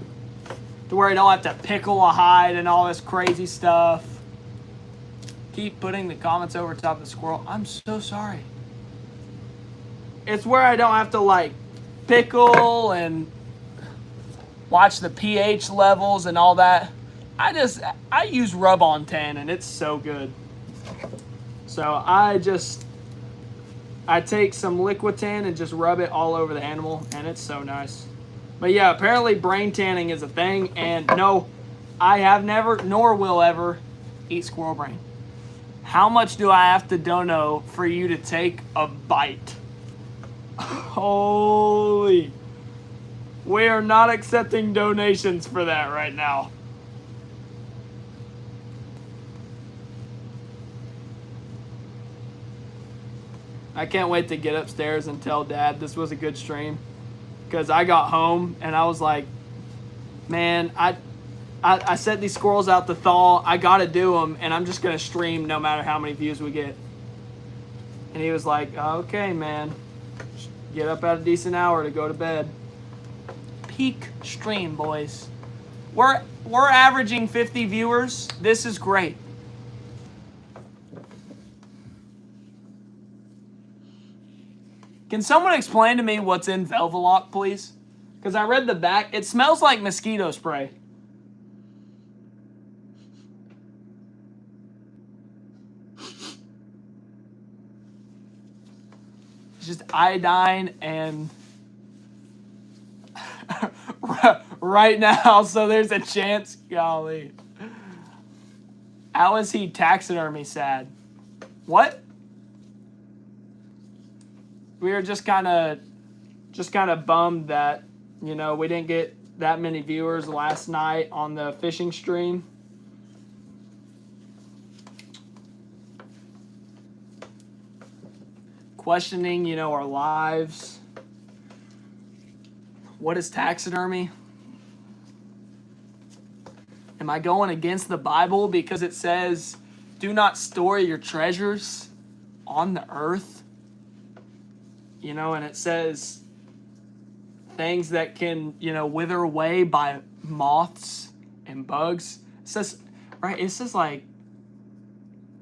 to where I don't have to pickle a hide and all this crazy stuff. Keep putting the comments over top of the squirrel. I'm so sorry. It's where I don't have to like pickle and watch the pH levels and all that. I use rub-on tan, and it's so good. So I take some Liquitan and just rub it all over the animal, and it's so nice. But yeah, apparently brain tanning is a thing, and no, I have never, nor will ever, eat squirrel brain. How much do I have to dono for you to take a bite? Holy. We are not accepting donations for that right now. I can't wait to get upstairs and tell Dad this was a good stream. Because I got home and I was like, man, I set these squirrels out to thaw. I got to do them, and I'm just going to stream no matter how many views we get. And he was like, okay, man. Get up at a decent hour to go to bed. Peak stream, boys. We're averaging 50 viewers. This is great. Can someone explain to me what's in Velvelock, please? Because I read the back. It smells like mosquito spray. It's just iodine and right now, so there's a chance. Golly. How is he taxidermy sad? What? We were just kind of bummed that, you know, we didn't get that many viewers last night on the fishing stream. Questioning, you know, our lives. What is taxidermy? Am I going against the Bible because it says, do not store your treasures on the earth? You know, and it says things that can, you know, wither away by moths and bugs. It says, right, it says like,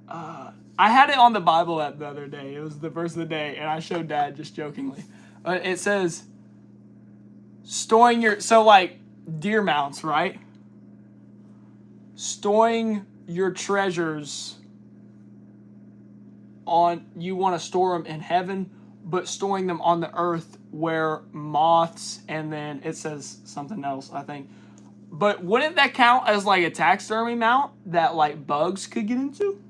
I had it on the Bible app the other day. It was the verse of the day, and I showed Dad just jokingly. It says, storing your, so like deer mounts, right? Storing your treasures on, you want to store them in heaven, but storing them on the earth where moths, and then it says something else, I think. But wouldn't that count as like a taxidermy mount that like bugs could get into?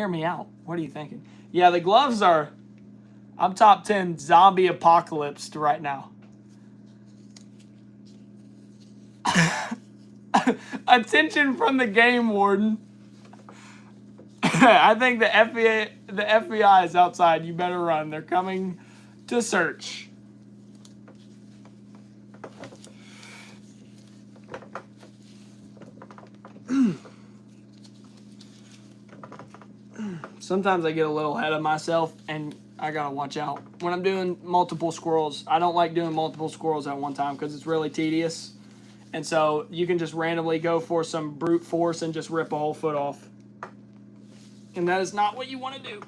Hear me out. What are you thinking? Yeah, the gloves are... I'm top 10 zombie apocalypse right now. Attention from the game warden. I think the FBI is outside. You better run. They're coming to search. Sometimes I get a little ahead of myself, and I gotta watch out. When I'm doing multiple squirrels, I don't like doing multiple squirrels at one time because it's really tedious. And so you can just randomly go for some brute force and just rip a whole foot off. And that is not what you want to do.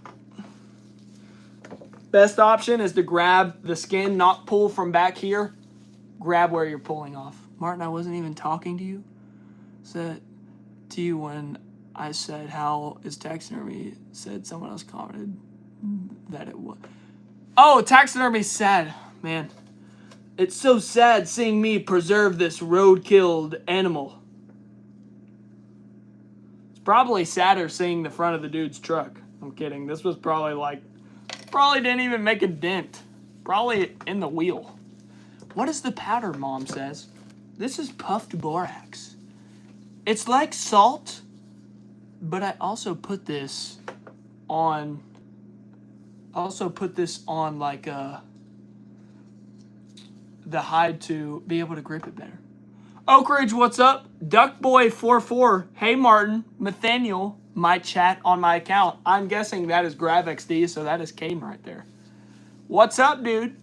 Best option is to grab the skin, not pull from back here. Grab where you're pulling off. Martin, I wasn't even talking to you. Said to you when I said how is taxidermy, said someone else commented that it was. Oh, taxidermy sad. Man, it's so sad seeing me preserve this road-killed animal. It's probably sadder seeing the front of the dude's truck. I'm kidding. This was probably didn't even make a dent. Probably in the wheel. What is the powder, Mom says? This is puffed borax. It's like salt, but I also put this on like the hide to be able to grip it better. Oak Ridge, what's up? Duckboy44, hey Martin, Nathaniel might chat on my account. I'm guessing that is GravXD, so that is Caden right there. What's up, dude?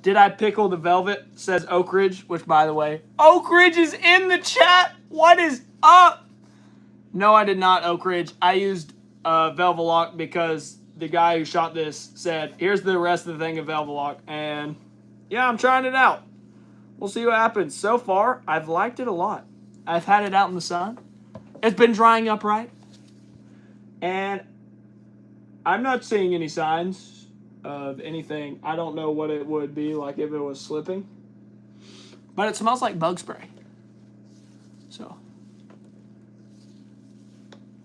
Did I pickle the velvet? Says Oak Ridge, which by the way, Oak Ridge is in the chat. What is up? No, I did not, Oak Ridge. I used Velvelock because the guy who shot this said, here's the rest of the thing of Velvelock. And yeah, I'm trying it out. We'll see what happens. So far, I've liked it a lot. I've had it out in the sun. It's been drying up right. And I'm not seeing any signs of anything. I don't know what it would be like if it was slipping. But it smells like bug spray. So,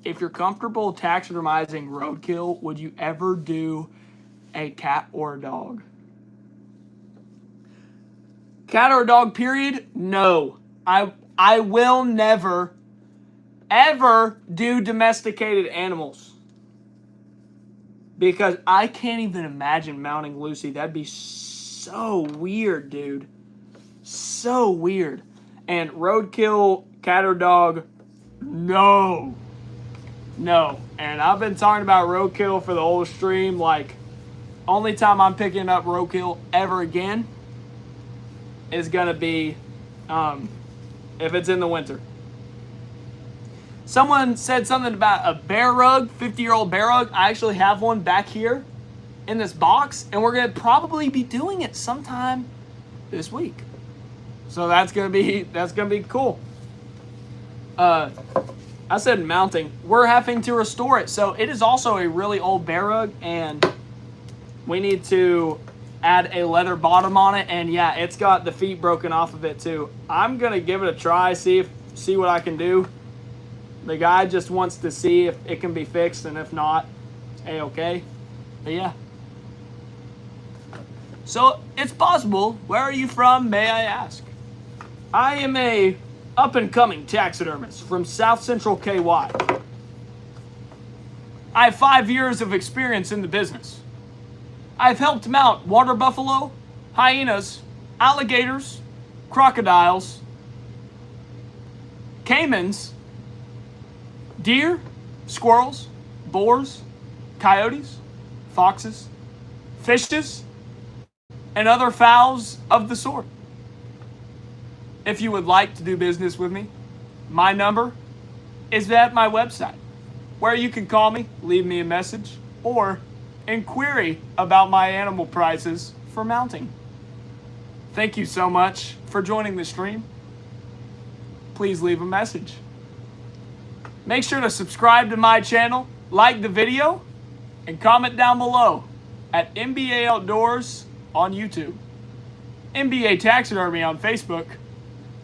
if you're comfortable taxidermizing roadkill, would you ever do a cat or a dog? Cat or dog, period? No. I will never, ever do domesticated animals. Because I can't even imagine mounting Lucy. That'd be so weird, dude. So weird. And roadkill, cat or dog, no. No. And I've been talking about roadkill for the whole stream. Like, only time I'm picking up roadkill ever again is going to be if it's in the winter. Someone said something about a bear rug, 50-year-old bear rug. I actually have one back here in this box, and we're going to probably be doing it sometime this week. So that's going to be cool. I said mounting. We're having to restore it. So it is also a really old bear rug, and we need to add a leather bottom on it. And yeah, it's got the feet broken off of it too. I'm going to give it a try, see what I can do. The guy just wants to see if it can be fixed, and if not, A-okay. But yeah. So it's possible. Where are you from, may I ask? I am a up-and-coming taxidermist from South Central KY. I have 5 years of experience in the business. I've helped mount water buffalo, hyenas, alligators, crocodiles, caimans, deer, squirrels, boars, coyotes, foxes, fishes, and other fowls of the sort. If you would like to do business with me, my number is at my website, where you can call me, leave me a message, or inquiry about my animal prices for mounting. Thank you so much for joining the stream. Please leave a message. Make sure to subscribe to my channel, like the video, and comment down below at MBA Outdoors on YouTube, MBA Taxidermy on Facebook,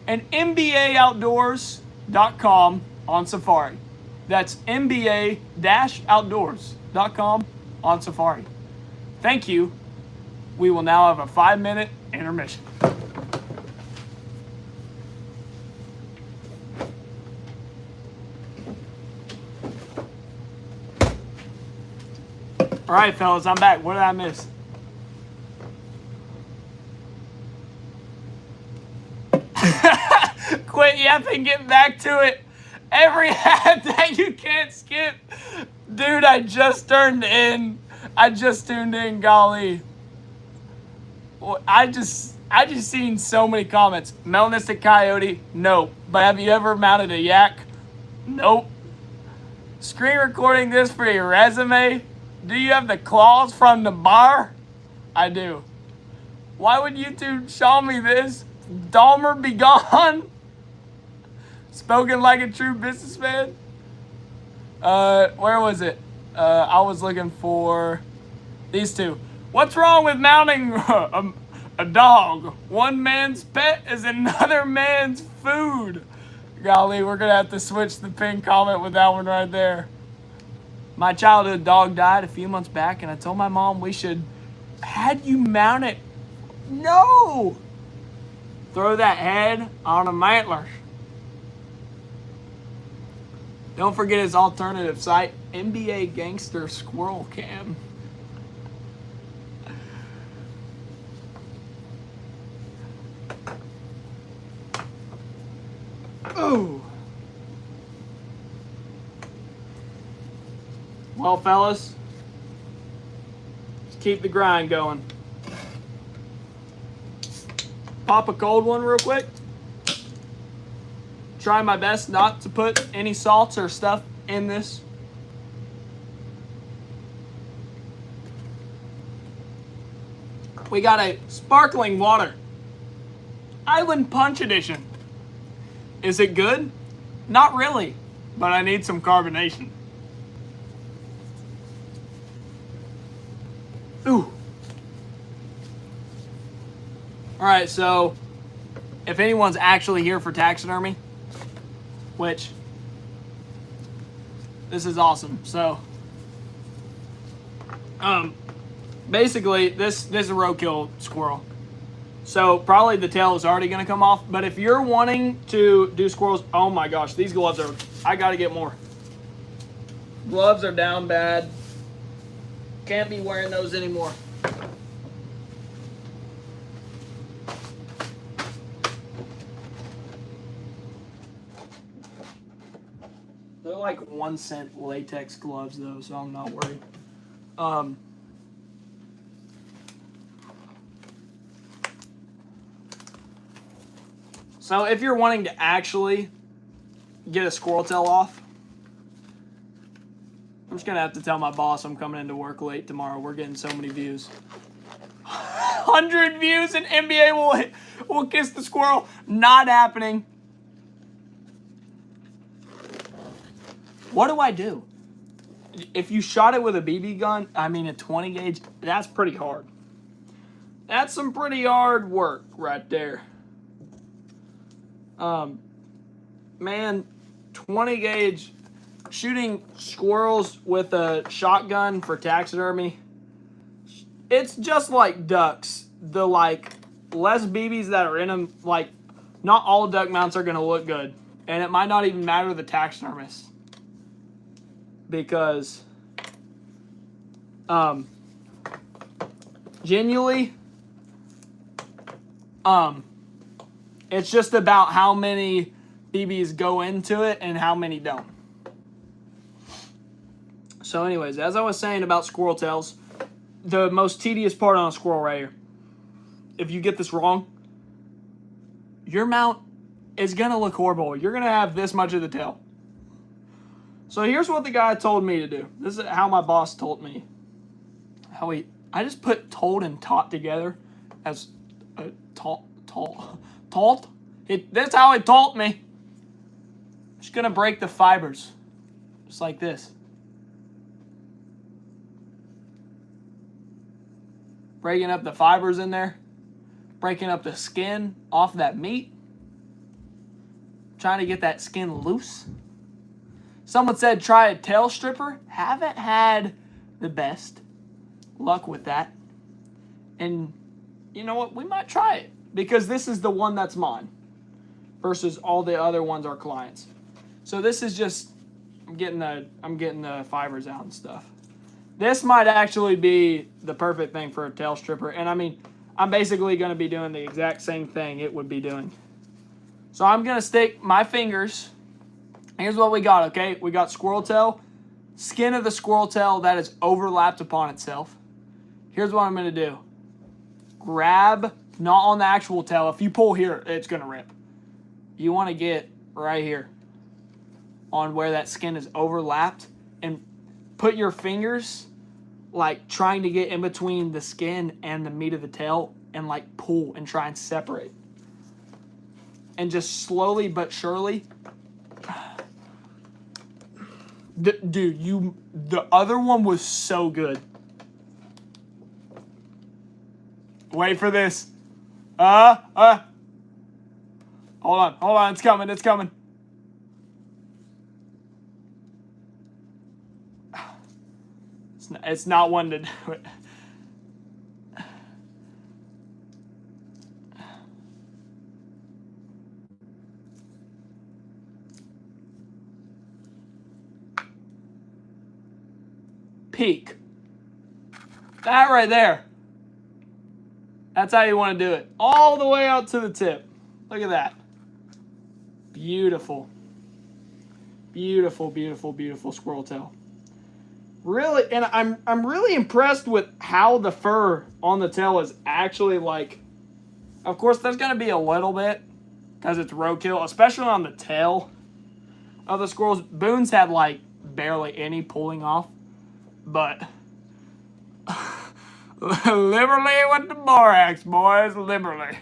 and MBAOutdoors.com on Safari. That's MBA-outdoors.com on Safari. Thank you. We will now have a 5-minute intermission. All right, fellas, I'm back. What did I miss? Quit yapping, get back to it. Every ad that you can't skip. Dude, I just tuned in, golly. I just seen so many comments. Melanistic coyote, nope. But have you ever mounted a yak? Nope. Screen recording this for your resume? Do you have the claws from the bar? I do. Why would YouTube show me this? Dahmer be gone? Spoken like a true businessman? Where was it? I was looking for these two. What's wrong with mounting a dog? One man's pet is another man's food. Golly, we're gonna have to switch the pinned comment with that one right there. My childhood dog died a few months back, and I told my mom we should had you mount it. No! Throw that head on a mantler. Don't forget his alternative site, NBA Gangster Squirrel Cam. Ooh. Well, fellas, let's keep the grind going. Pop a cold one real quick. Try my best not to put any salts or stuff in this. We got a sparkling water. Island Punch Edition. Is it good? Not really, but I need some carbonation. Ooh. All right, so if anyone's actually here for taxidermy, which this is awesome. So, basically this is a roadkill squirrel. So probably the tail is already gonna come off. But if you're wanting to do squirrels, oh my gosh, these gloves are, I gotta get more. Gloves are down bad. Can't be wearing those anymore. They're like 1 cent latex gloves though, so I'm not worried. So if you're wanting to actually get a squirrel tail off, I'm just gonna have to tell my boss I'm coming into work late tomorrow. We're getting so many views. 100 views and NBA will kiss the squirrel. Not happening. What do I do? If you shot it with a BB gun, I mean a 20 gauge, that's pretty hard. That's some pretty hard work right there. Man, 20 gauge shooting squirrels with a shotgun for taxidermy, it's just like ducks. The like less BBs that are in them, like not all duck mounts are gonna look good, and it might not even matter to the taxidermist because genuinely it's just about how many BBs go into it and how many don't. So anyways, as I was saying about squirrel tails, the most tedious part on a squirrel right here. If you get this wrong, your mount is going to look horrible. You're going to have this much of the tail. So here's what the guy told me to do. This is how my boss told me. I just put told and taught together as a taught. That's how he taught me. Just going to break the fibers. Just like this. Breaking up the fibers in there. Breaking up the skin off that meat. Trying to get that skin loose. Someone said try a tail stripper. Haven't had the best luck with that. And you know what? We might try it because this is the one that's mine versus all the other ones are clients. So this is just I'm getting the fibers out and stuff. This might actually be the perfect thing for a tail stripper. And I mean, I'm basically going to be doing the exact same thing it would be doing. So I'm going to stick my fingers. Here's what we got, okay? We got squirrel tail, skin of the squirrel tail that is overlapped upon itself. Here's what I'm going to do. Grab, not on the actual tail. If you pull here, it's going to rip. You want to get right here on where that skin is overlapped and put your fingers like trying to get in between the skin and the meat of the tail and like pull and try and separate. And just slowly but surely. Dude, the other one was so good. Wait for this. Hold on, it's coming. It's not one to do it. Peak. That right there. That's how you want to do it. All the way out to the tip. Look at that. Beautiful. Beautiful, beautiful, beautiful squirrel tail. Really, and I'm really impressed with how the fur on the tail is actually like, of course there's going to be a little bit because it's roadkill, especially on the tail of the squirrels. Boone's had like barely any pulling off, but liberally with the borax, boys, liberally.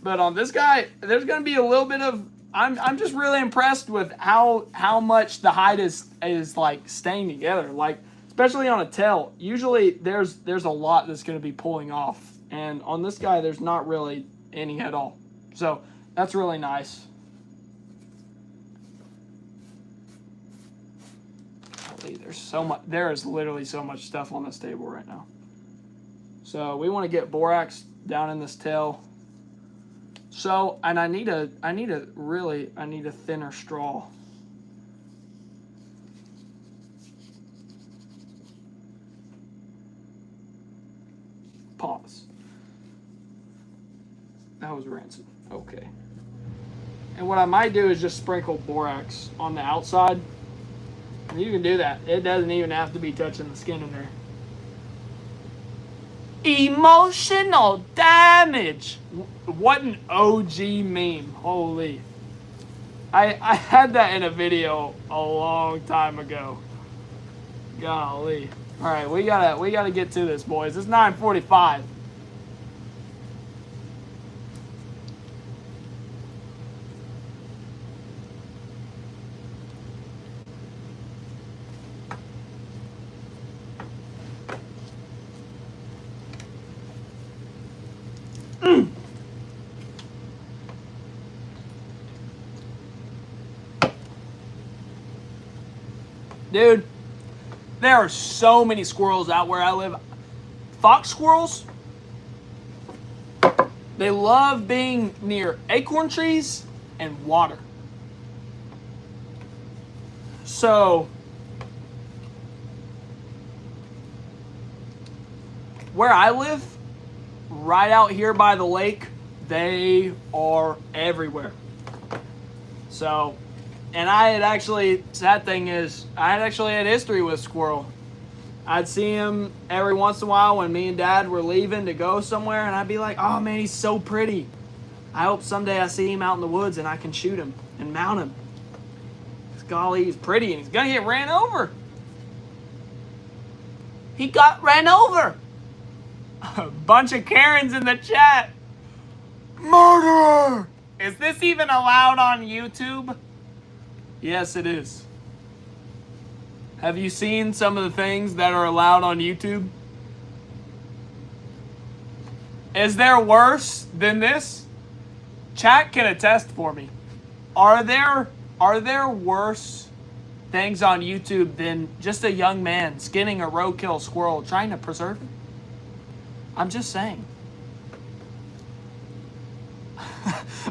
But on this guy, there's going to be a little bit of, I'm just really impressed with how much the hide is like staying together. Like, especially on a tail, usually there's a lot that's going to be pulling off. And on this guy, there's not really any at all. So that's really nice. There's so much. There is literally so much stuff on this table right now. So we want to get borax down in this tail. So, and I need a thinner straw. Pause. That was rancid. Okay. And what I might do is just sprinkle borax on the outside. And you can do that. It doesn't even have to be touching the skin in there. Emotional damage. What an OG meme. Holy. I had that in a video a long time ago. Golly. All right, we gotta get to this, boys. It's 9:45. Dude, there are so many squirrels out where I live. Fox squirrels, they love being near acorn trees and water. So, where I live, right out here by the lake, they are everywhere. So, and I had actually, sad thing is, I had actually had history with squirrel. I'd see him every once in a while when me and Dad were leaving to go somewhere, and I'd be like, oh man, he's so pretty. I hope someday I see him out in the woods and I can shoot him and mount him. Golly, he's pretty and he's gonna get ran over. He got ran over. A bunch of Karens in the chat. Murderer! Is this even allowed on YouTube? Yes, it is. Have you seen some of the things that are allowed on YouTube? Is there worse than this? chat can attest for me. Are there worse things on YouTube than just a young man skinning a roadkill squirrel trying to preserve it? I'm just saying.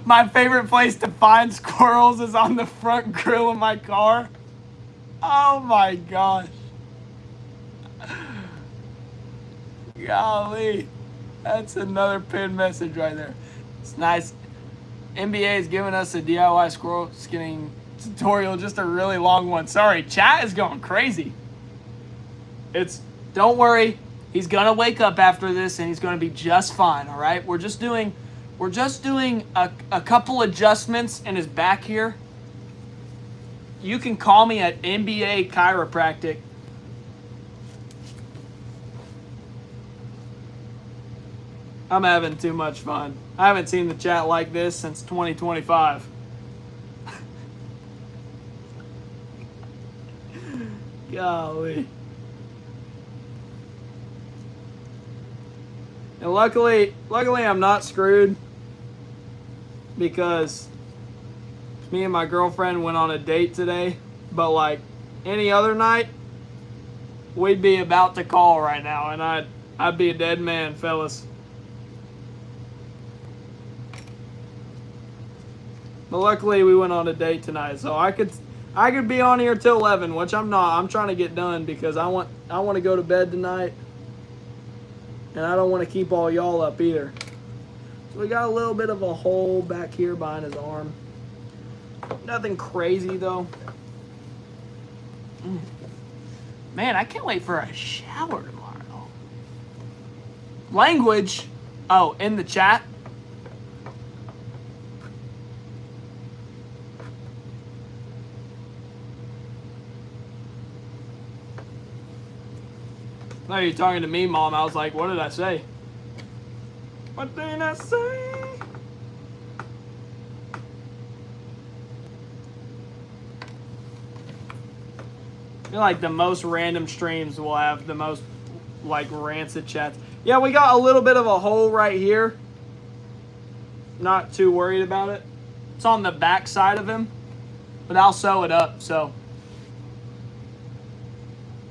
My favorite place to find squirrels is on the front grill of my car. Oh my gosh. Golly. That's another pinned message right there. It's nice. NBA is giving us a DIY squirrel skinning tutorial, just a really long one. Sorry, chat is going crazy. Don't worry. He's going to wake up after this and he's going to be just fine, all right? We're just doing a couple adjustments in his back here. You can call me at MBA Chiropractic. I'm having too much fun. I haven't seen the chat like this since 2025. Golly. And luckily I'm not screwed because me and my girlfriend went on a date today. But like any other night, we'd be about to call right now, and I'd be a dead man, fellas. But luckily we went on a date tonight, so I could be on here till 11, which I'm not. I'm trying to get done because I want to go to bed tonight. And I don't want to keep all y'all up either. So we got a little bit of a hole back here behind his arm. Nothing crazy though. Man, I can't wait for a shower tomorrow. Language. Oh, in the chat. No, you're talking to me, Mom. I was like, what did I say? What did I say? I feel like the most random streams will have the most, like, rancid chats. Yeah, we got a little bit of a hole right here. Not too worried about it. It's on the back side of him. But I'll sew it up, so...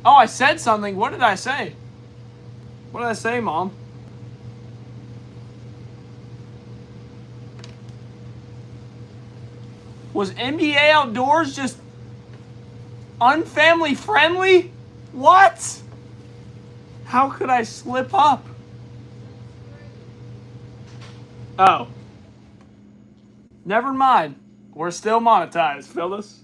Oh, I said something. What did I say? What did I say, Mom? Was MBA Outdoors just unfamily friendly? What? How could I slip up? Oh. Never mind. We're still monetized, fellas.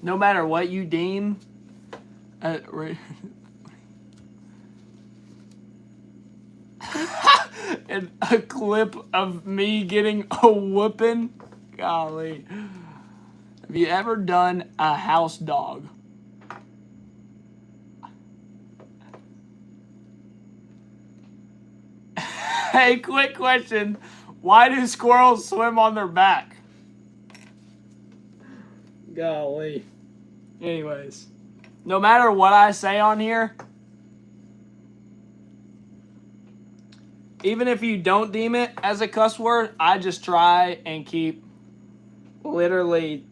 No matter what you deem, and a clip of me getting a whooping. Golly. Have you ever done a house dog? Hey, quick question. Why do squirrels swim on their back? Golly. Anyways, no matter what I say on here, even if you don't deem it as a cuss word, I just try and keep literally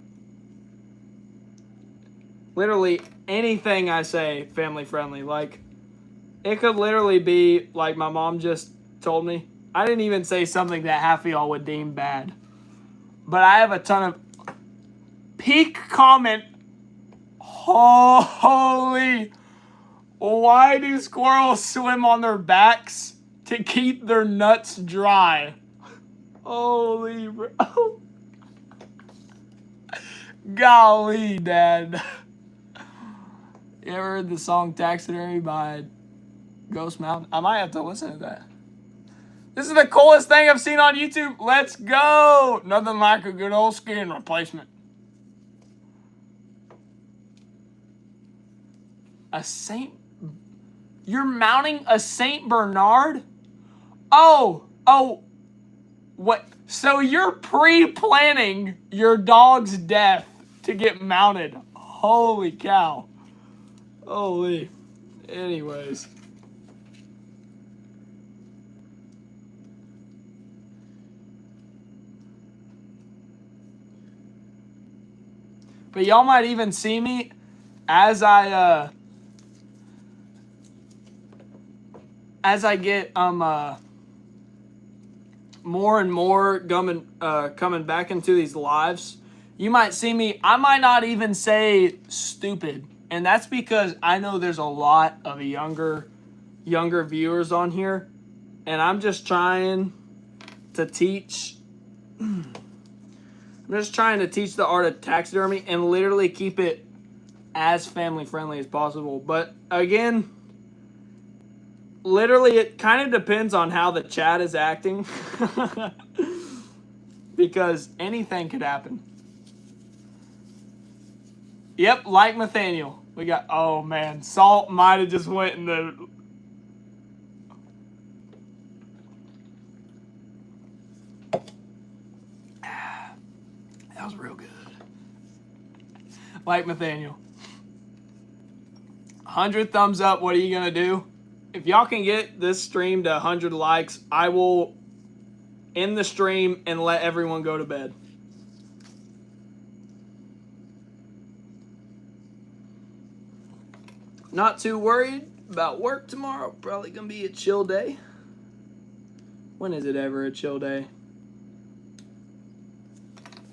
anything I say family friendly. Like, it could literally be like my mom just told me. I didn't even say something that half of y'all would deem bad. But I have a ton of peak comment. Holy. Why do squirrels swim on their backs? To keep their nuts dry. Holy bro. Golly, Dad. You ever heard the song Taxidermy by Ghost Mountain? I might have to listen to that. This is the coolest thing I've seen on YouTube. Let's go. Nothing like a good old skin replacement. A Saint... You're mounting a Saint Bernard? Oh, What? So you're pre-planning your dog's death to get mounted. Holy cow. Holy. Anyways. But y'all might even see me as I get more and more coming back into these lives. You might see me, I might not even say stupid. And that's because I know there's a lot of younger viewers on here. And I'm just trying to teach. I'm just trying to teach the art of taxidermy and literally keep it as family friendly as possible. But again, literally it kind of depends on how the chat is acting. Because anything could happen. Yep, like Nathaniel. We got, oh man, Salt might have just went in the... That was real good. Like Nathaniel. 100 thumbs up, what are you going to do? If y'all can get this stream to 100 likes, I will end the stream and let everyone go to bed. Not too worried about work tomorrow. Probably going to be a chill day. When is it ever a chill day?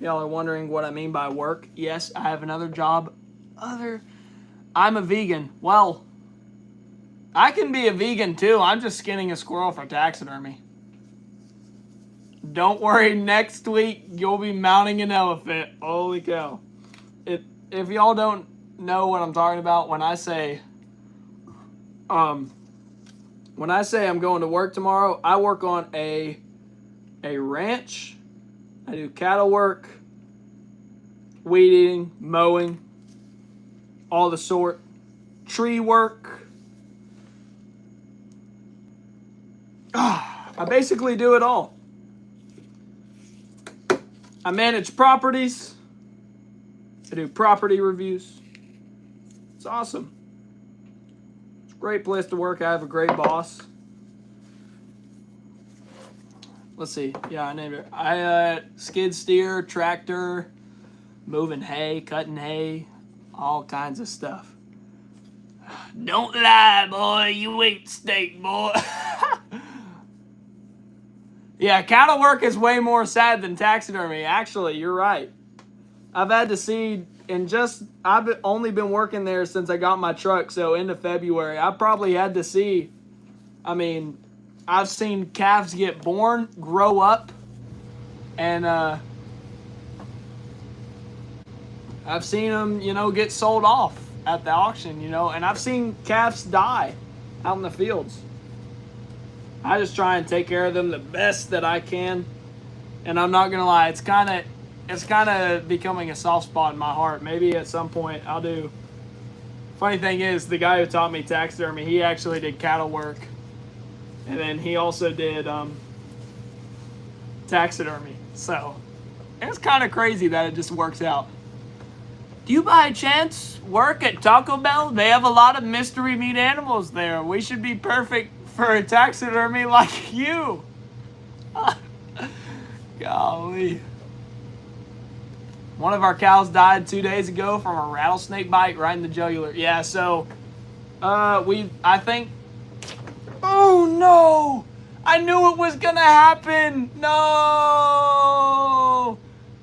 Y'all are wondering what I mean by work. Yes, I have another job. I'm a vegan. Well, I can be a vegan too. I'm just skinning a squirrel for taxidermy. Don't worry, next week you'll be mounting an elephant. Holy cow. If y'all don't know what I'm talking about, when I say I'm going to work tomorrow, I work on a ranch. I do cattle work, weed eating, mowing, all the sort, tree work. I basically do it all. I manage properties. I do property reviews. It's awesome. It's a great place to work. I have a great boss. Let's see. Yeah, I named it. I skid steer, tractor, moving hay, cutting hay, all kinds of stuff. Don't lie, boy. You ain't steak, boy. Yeah, cattle work is way more sad than taxidermy. Actually, you're right. I've had to see, I've only been working there since I got my truck, so into February. I probably had to see, I've seen calves get born, grow up, and I've seen them, get sold off at the auction, and I've seen calves die out in the fields. I just try and take care of them the best that I can, and I'm not gonna lie, it's kind of becoming a soft spot in my heart. Maybe at some point I'll do. Funny thing is, the guy who taught me taxidermy, he actually did cattle work. And then he also did taxidermy. So it's kind of crazy that it just works out. Do you by chance work at Taco Bell? They have a lot of mystery meat animals there. We should be perfect for a taxidermy like you. Golly. One of our cows died 2 days ago from a rattlesnake bite right in the jugular. Yeah, so I think. Oh no! I knew it was gonna happen! No!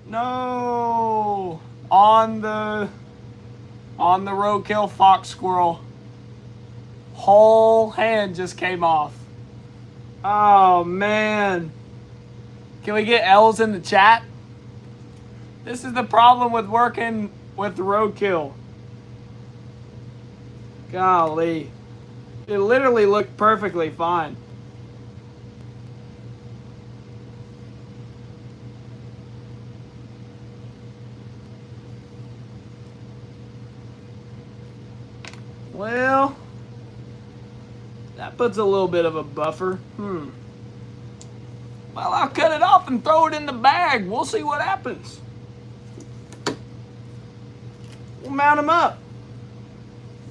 No! On the roadkill fox squirrel. Whole hand just came off. Oh man. Can we get L's in the chat? This is the problem with working with roadkill. Golly. It literally looked perfectly fine. Well, that puts a little bit of a buffer. Well, I'll cut it off and throw it in the bag. We'll see what happens. We'll mount them up.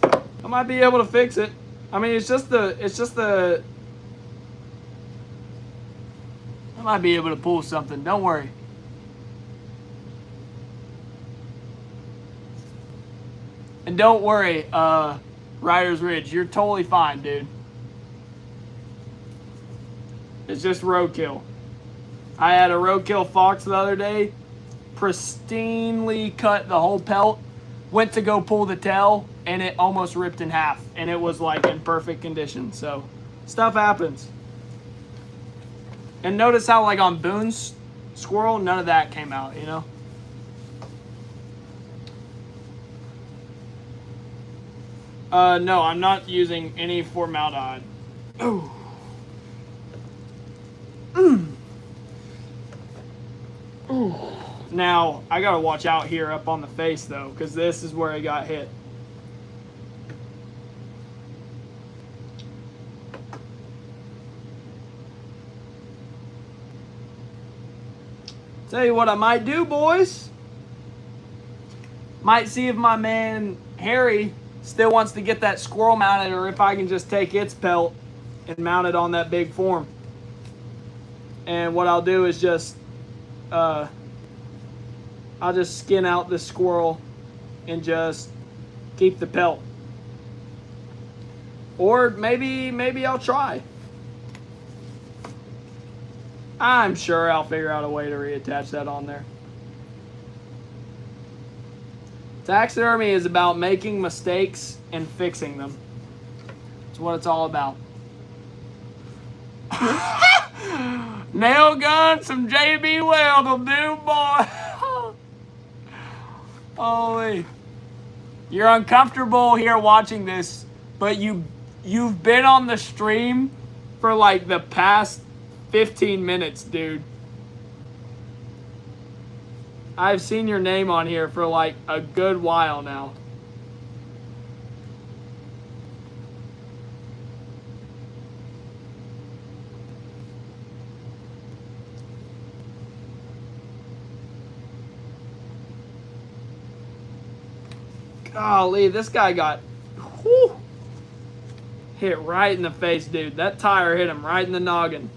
I might be able to fix it. I mean, it's just the. I might be able to pull something. Don't worry. And don't worry, Riders Ridge. You're totally fine, dude. It's just roadkill. I had a roadkill fox the other day. Pristinely cut the whole pelt. Went to go pull the tail, and it almost ripped in half. And it was like in perfect condition. So, stuff happens. And notice how like on Boone's squirrel, none of that came out, you know? No, I'm not using any formaldehyde. Ooh. Ooh. Now, I gotta watch out here up on the face though, because this is where he got hit. Tell you what I might do, boys. Might see if my man Harry still wants to get that squirrel mounted, or if I can just take its pelt and mount it on that big form. And what I'll do is just, I'll just skin out the squirrel and just keep the pelt. Or maybe I'll try. I'm sure I'll figure out a way to reattach that on there. Taxidermy is about making mistakes and fixing them. That's what it's all about. Nail gun, some JB Weld will do, boy. Holy. You're uncomfortable here watching this, but you've been on the stream for like the past 15 minutes, dude. I've seen your name on here for like a good while now. Golly, this guy got hit right in the face, dude. That tire hit him right in the noggin.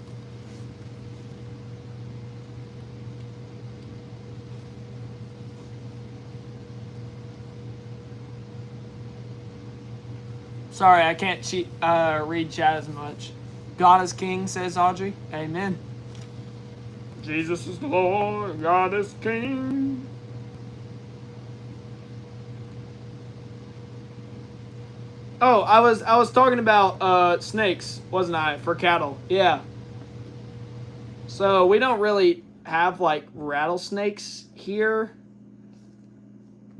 Sorry, I can't read chat as much. God is King, says Audrey. Amen. Jesus is Lord, God is King. Oh, I was talking about snakes, wasn't I, for cattle? Yeah. So we don't really have like rattlesnakes here.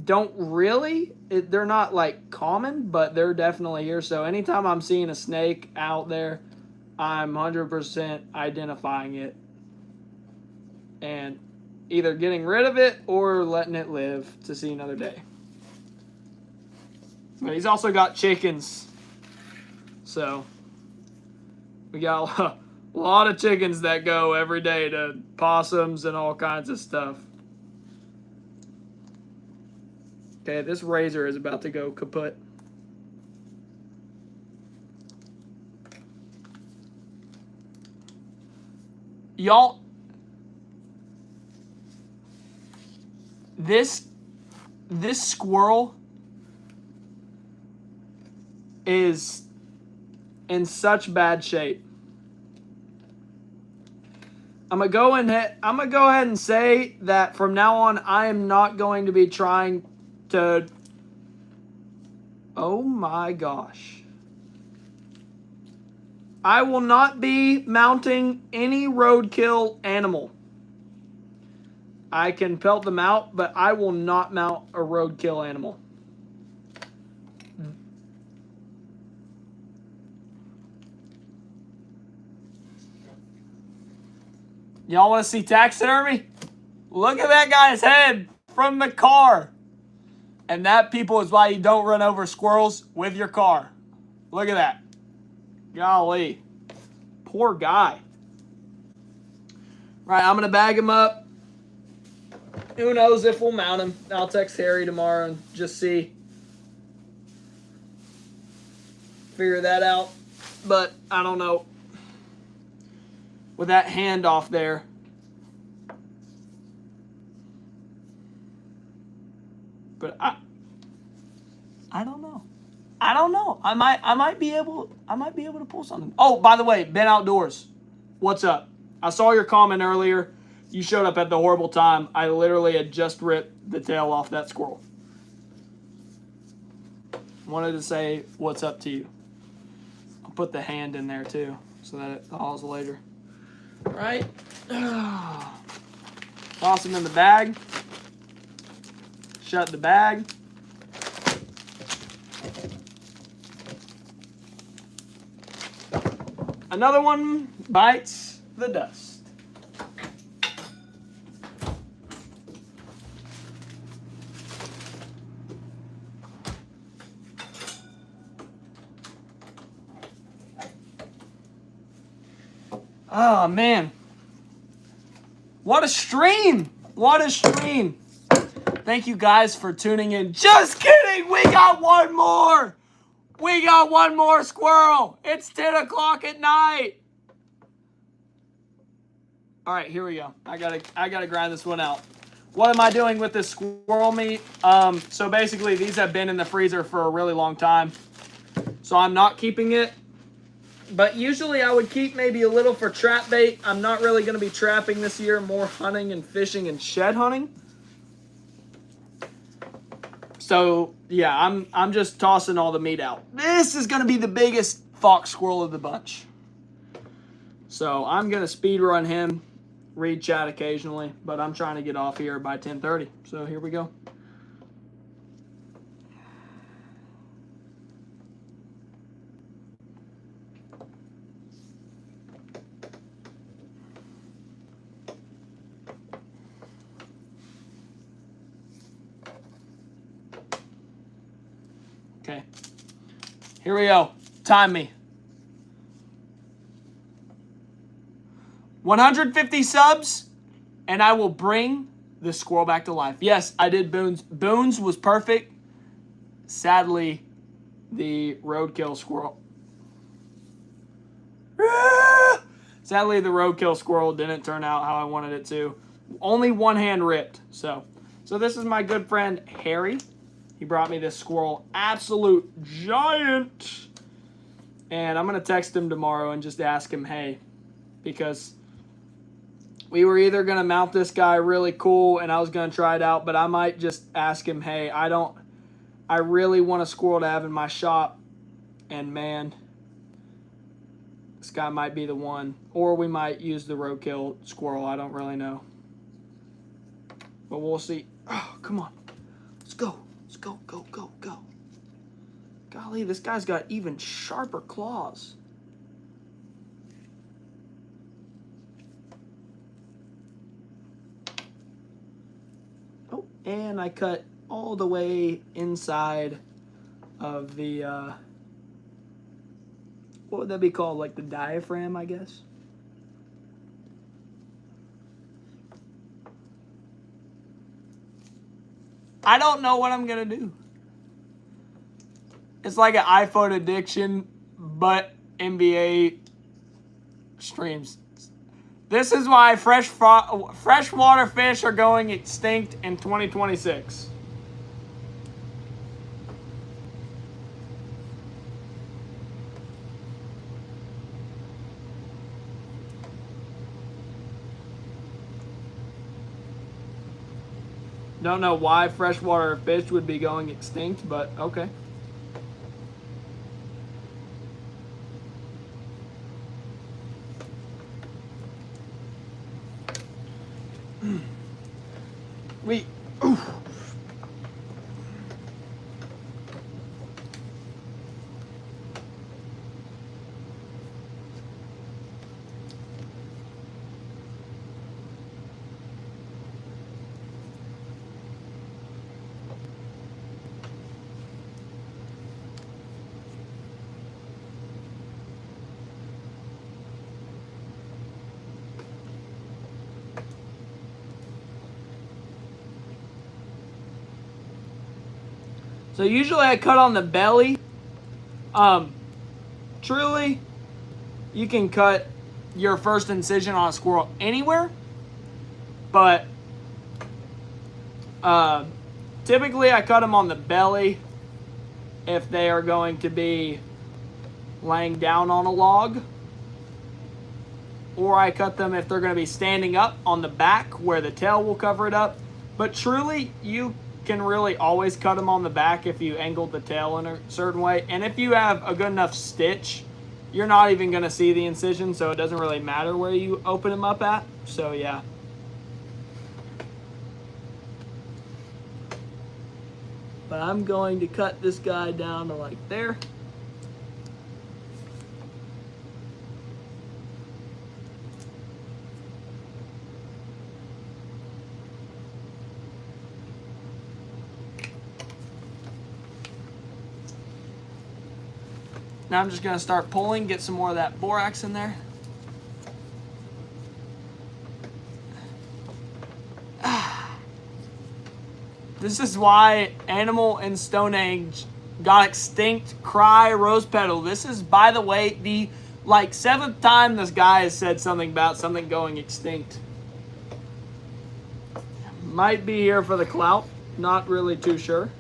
Don't really. They're not like common, but they're definitely here. So anytime I'm seeing a snake out there, I'm 100% identifying it and either getting rid of it or letting it live to see another day. But he's also got chickens. So we got a lot of chickens that go every day to possums and all kinds of stuff. Okay, this razor is about to go kaput. Y'all, this squirrel is in such bad shape. I'm gonna go ahead and say that from now on I am not going to be trying to. Oh my gosh. I will not be mounting any roadkill animal. I can pelt them out, but I will not mount a roadkill animal. Y'all want to see taxidermy? Look at that guy's head from the car. And that, people, is why you don't run over squirrels with your car. Look at that. Golly. Poor guy. Right, I'm going to bag him up. Who knows if we'll mount him. I'll text Harry tomorrow and just see. Figure that out. But I don't know. With that handoff there. But I don't know. I don't know. I might be able to pull something. Oh, by the way, MBAOutdoors. What's up? I saw your comment earlier. You showed up at the horrible time. I literally had just ripped the tail off that squirrel. Wanted to say what's up to you. I'll put the hand in there too so that it hauls later. Right? Toss him in the bag. Shut the bag. Another one bites the dust. Oh, man. What a stream. What a stream. Thank you guys for tuning in. Just kidding. We got one more. We got one more squirrel. It's 10 o'clock at night. All right, here we go. I gotta grind this one out. What am I doing with this squirrel meat? So basically, these have been in the freezer for a really long time. So I'm not keeping it. But usually I would keep maybe a little for trap bait. I'm not really going to be trapping this year. More hunting and fishing and shed hunting. So, yeah, I'm just tossing all the meat out. This is going to be the biggest fox squirrel of the bunch. So, I'm going to speed run him, read chat occasionally, but I'm trying to get off here by 10:30. So, here we go. Okay, here we go. Time me. 150 subs, and I will bring the squirrel back to life. Yes, I did Boone's. Boone's was perfect. Sadly, the roadkill squirrel. Sadly, the roadkill squirrel didn't turn out how I wanted it to. Only one hand ripped. So this is my good friend Harry. He brought me this squirrel, absolute giant. And I'm going to text him tomorrow and just ask him, hey, because we were either going to mount this guy really cool and I was going to try it out, but I might just ask him, hey, I really want a squirrel to have in my shop. And man, this guy might be the one. Or we might use the roadkill squirrel. I don't really know. But we'll see. Oh, come on. Let's go. Go, go, go, go. Golly, this guy's got even sharper claws. Oh, and I cut all the way inside of the, what would that be called? Like the diaphragm, I guess. I don't know what I'm going to do. It's like an iPhone addiction, but NBA streams. This is why freshwater fish are going extinct in 2026. Don't know why freshwater fish would be going extinct, but okay. Oof. So usually I cut on the belly. Truly, you can cut your first incision on a squirrel anywhere, but typically I cut them on the belly if they are going to be laying down on a log, or I cut them if they're going to be standing up on the back where the tail will cover it up. But truly, you can really always cut them on the back if you angled the tail in a certain way. And if you have a good enough stitch, you're not even going to see the incision, so it doesn't really matter where you open them up at. So yeah. But I'm going to cut this guy down to like there. Now I'm just going to start pulling, get some more of that borax in there. This is why Animal and Stone Age got extinct. Cry, Rose Petal. This is, by the way, the like 7th time this guy has said something about something going extinct. Might be here for the clout. Not really too sure.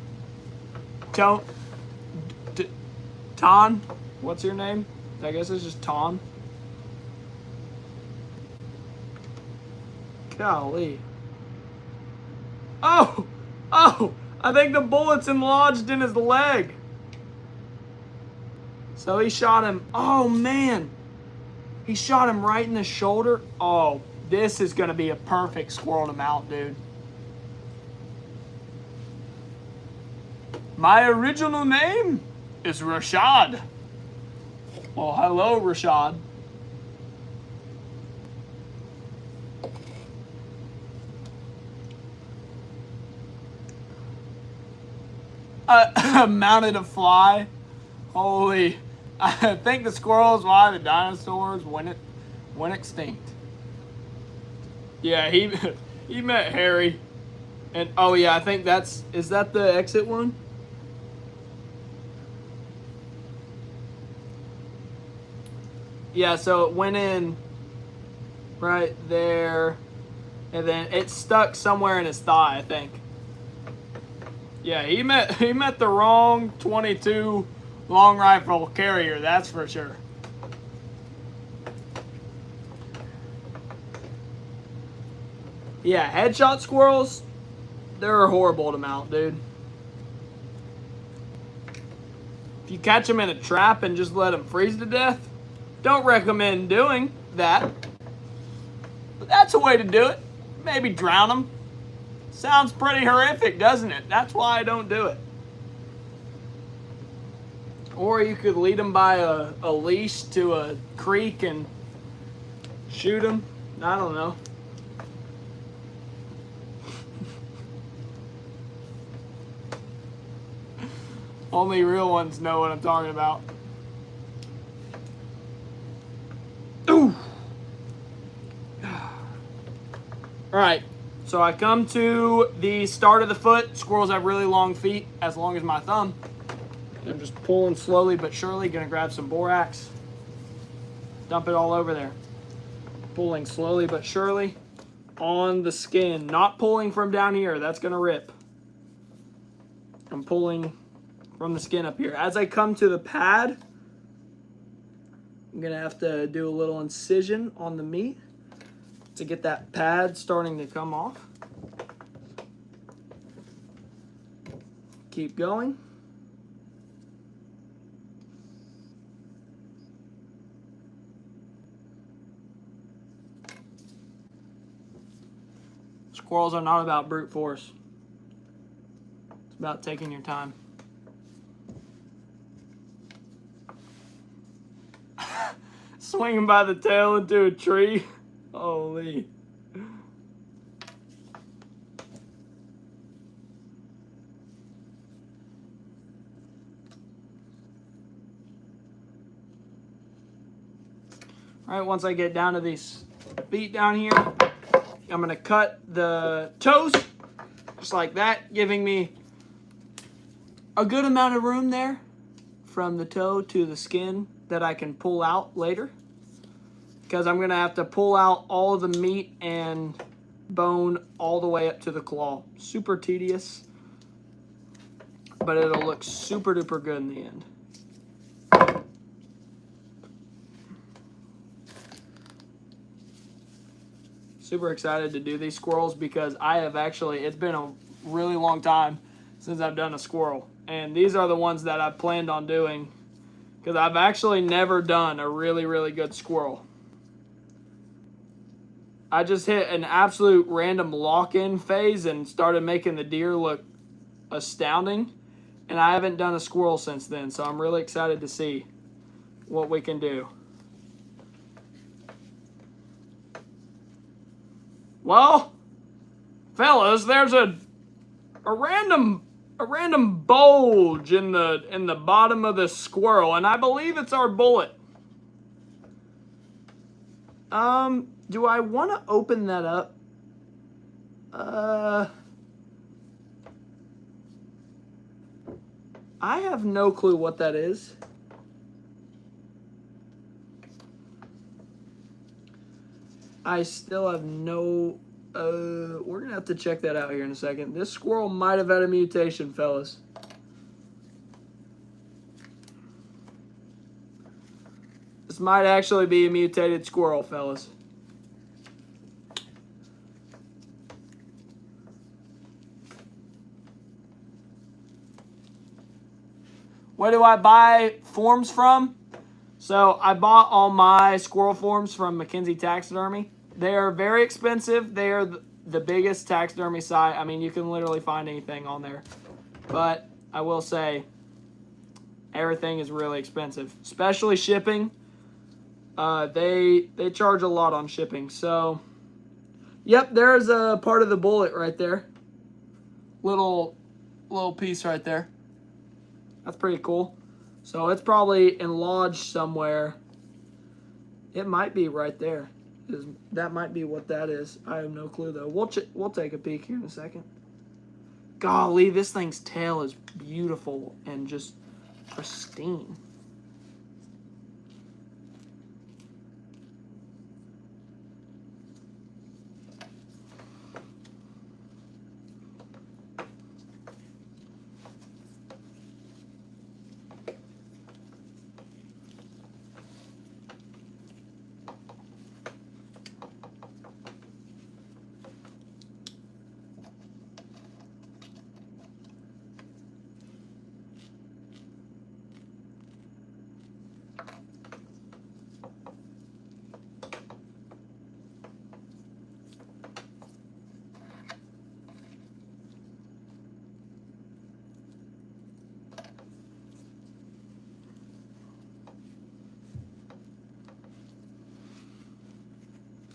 Ton? What's your name? I guess it's just Ton. Golly. Oh! Oh! I think the bullet's lodged in his leg. So he shot him. Oh, man. He shot him right in the shoulder. Oh, this is going to be a perfect squirrel to mount, dude. My original name is Rashad. Well, hello, Rashad. Mounted a fly. Holy. I think the squirrel is why the dinosaurs went extinct. Yeah, he met Harry. And oh yeah, I think is that the exit one? Yeah, so it went in right there, and then it stuck somewhere in his thigh, I think. Yeah, he met the wrong 22 long rifle carrier, that's for sure. Yeah, headshot squirrels, they're horrible to mount, dude. If you catch them in a trap and just let them freeze to death, don't recommend doing that. But that's a way to do it. Maybe drown them. Sounds pretty horrific, doesn't it? That's why I don't do it. Or you could lead them by a leash to a creek and shoot them. I don't know. Only real ones know what I'm talking about. Ooh. Alright, so I come to the start of the foot. Squirrels have really long feet, as long as my thumb. I'm just pulling slowly but surely. Gonna grab some borax. Dump it all over there. Pulling slowly but surely on the skin. Not pulling from down here, that's gonna rip. I'm pulling from the skin up here. As I come to the pad, I'm gonna have to do a little incision on the meat to get that pad starting to come off. Keep going. Squirrels are not about brute force. It's about taking your time. Swinging by the tail into a tree. Holy. All right, once I get down to these feet down here, I'm gonna cut the toes just like that, giving me a good amount of room there from the toe to the skin that I can pull out later, because I'm going to have to pull out all of the meat and bone all the way up to the claw. Super tedious, but it'll look super duper good in the end. Super excited to do these squirrels because I have actually, it's been a really long time since I've done a squirrel. And these are the ones that I've planned on doing because I've actually never done a really, really good squirrel. I just hit an absolute random lock-in phase and started making the deer look astounding. And I haven't done a squirrel since then, so I'm really excited to see what we can do. Well, fellas, there's a random bulge in the bottom of the squirrel, and I believe it's our bullet. Do I want to open that up? I have no clue what that is. I still have no... we're going to have to check that out here in a second. This squirrel might have had a mutation, fellas. This might actually be a mutated squirrel, fellas. Where do I buy forms from? So I bought all my squirrel forms from Mackenzie Taxidermy. They are very expensive. They are the biggest taxidermy site. I mean, you can literally find anything on there. But I will say, everything is really expensive, especially shipping. They charge a lot on shipping. So, yep, there's a part of the bullet right there. Little piece right there. That's pretty cool. So it's probably enlarged somewhere. It might be right there. That might be what that is. I have no clue though. We'll take a peek here in a second. Golly, this thing's tail is beautiful and just pristine.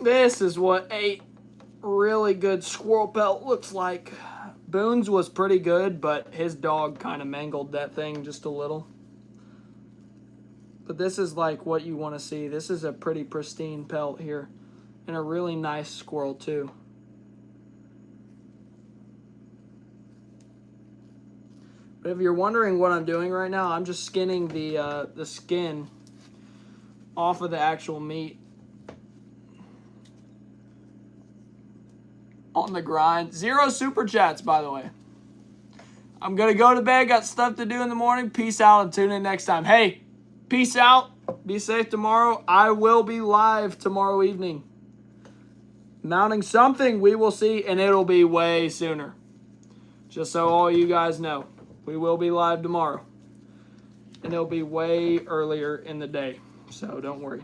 This is what a really good squirrel pelt looks like. Boone's was pretty good, but his dog kind of mangled that thing just a little. But this is like what you want to see. This is a pretty pristine pelt here. And a really nice squirrel too. But if you're wondering what I'm doing right now, I'm just skinning the skin off of the actual meat. On the grind. 0 super chats, by the way. I'm going to go to bed. Got stuff to do in the morning. Peace out and tune in next time. Hey, peace out. Be safe tomorrow. I will be live tomorrow evening. Mounting something. We will see. And it'll be way sooner. Just so all you guys know. We will be live tomorrow. And it'll be way earlier in the day. So don't worry.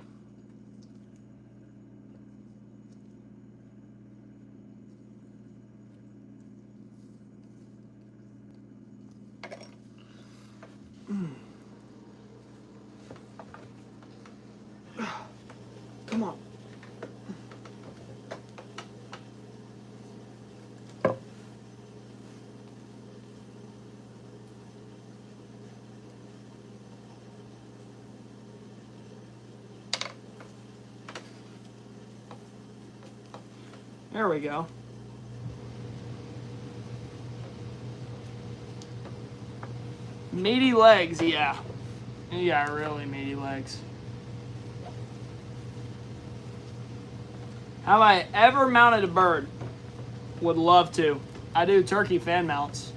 Come on. There we go. Meaty legs, yeah. You got really meaty legs. Have I ever mounted a bird? Would love to. I do turkey fan mounts,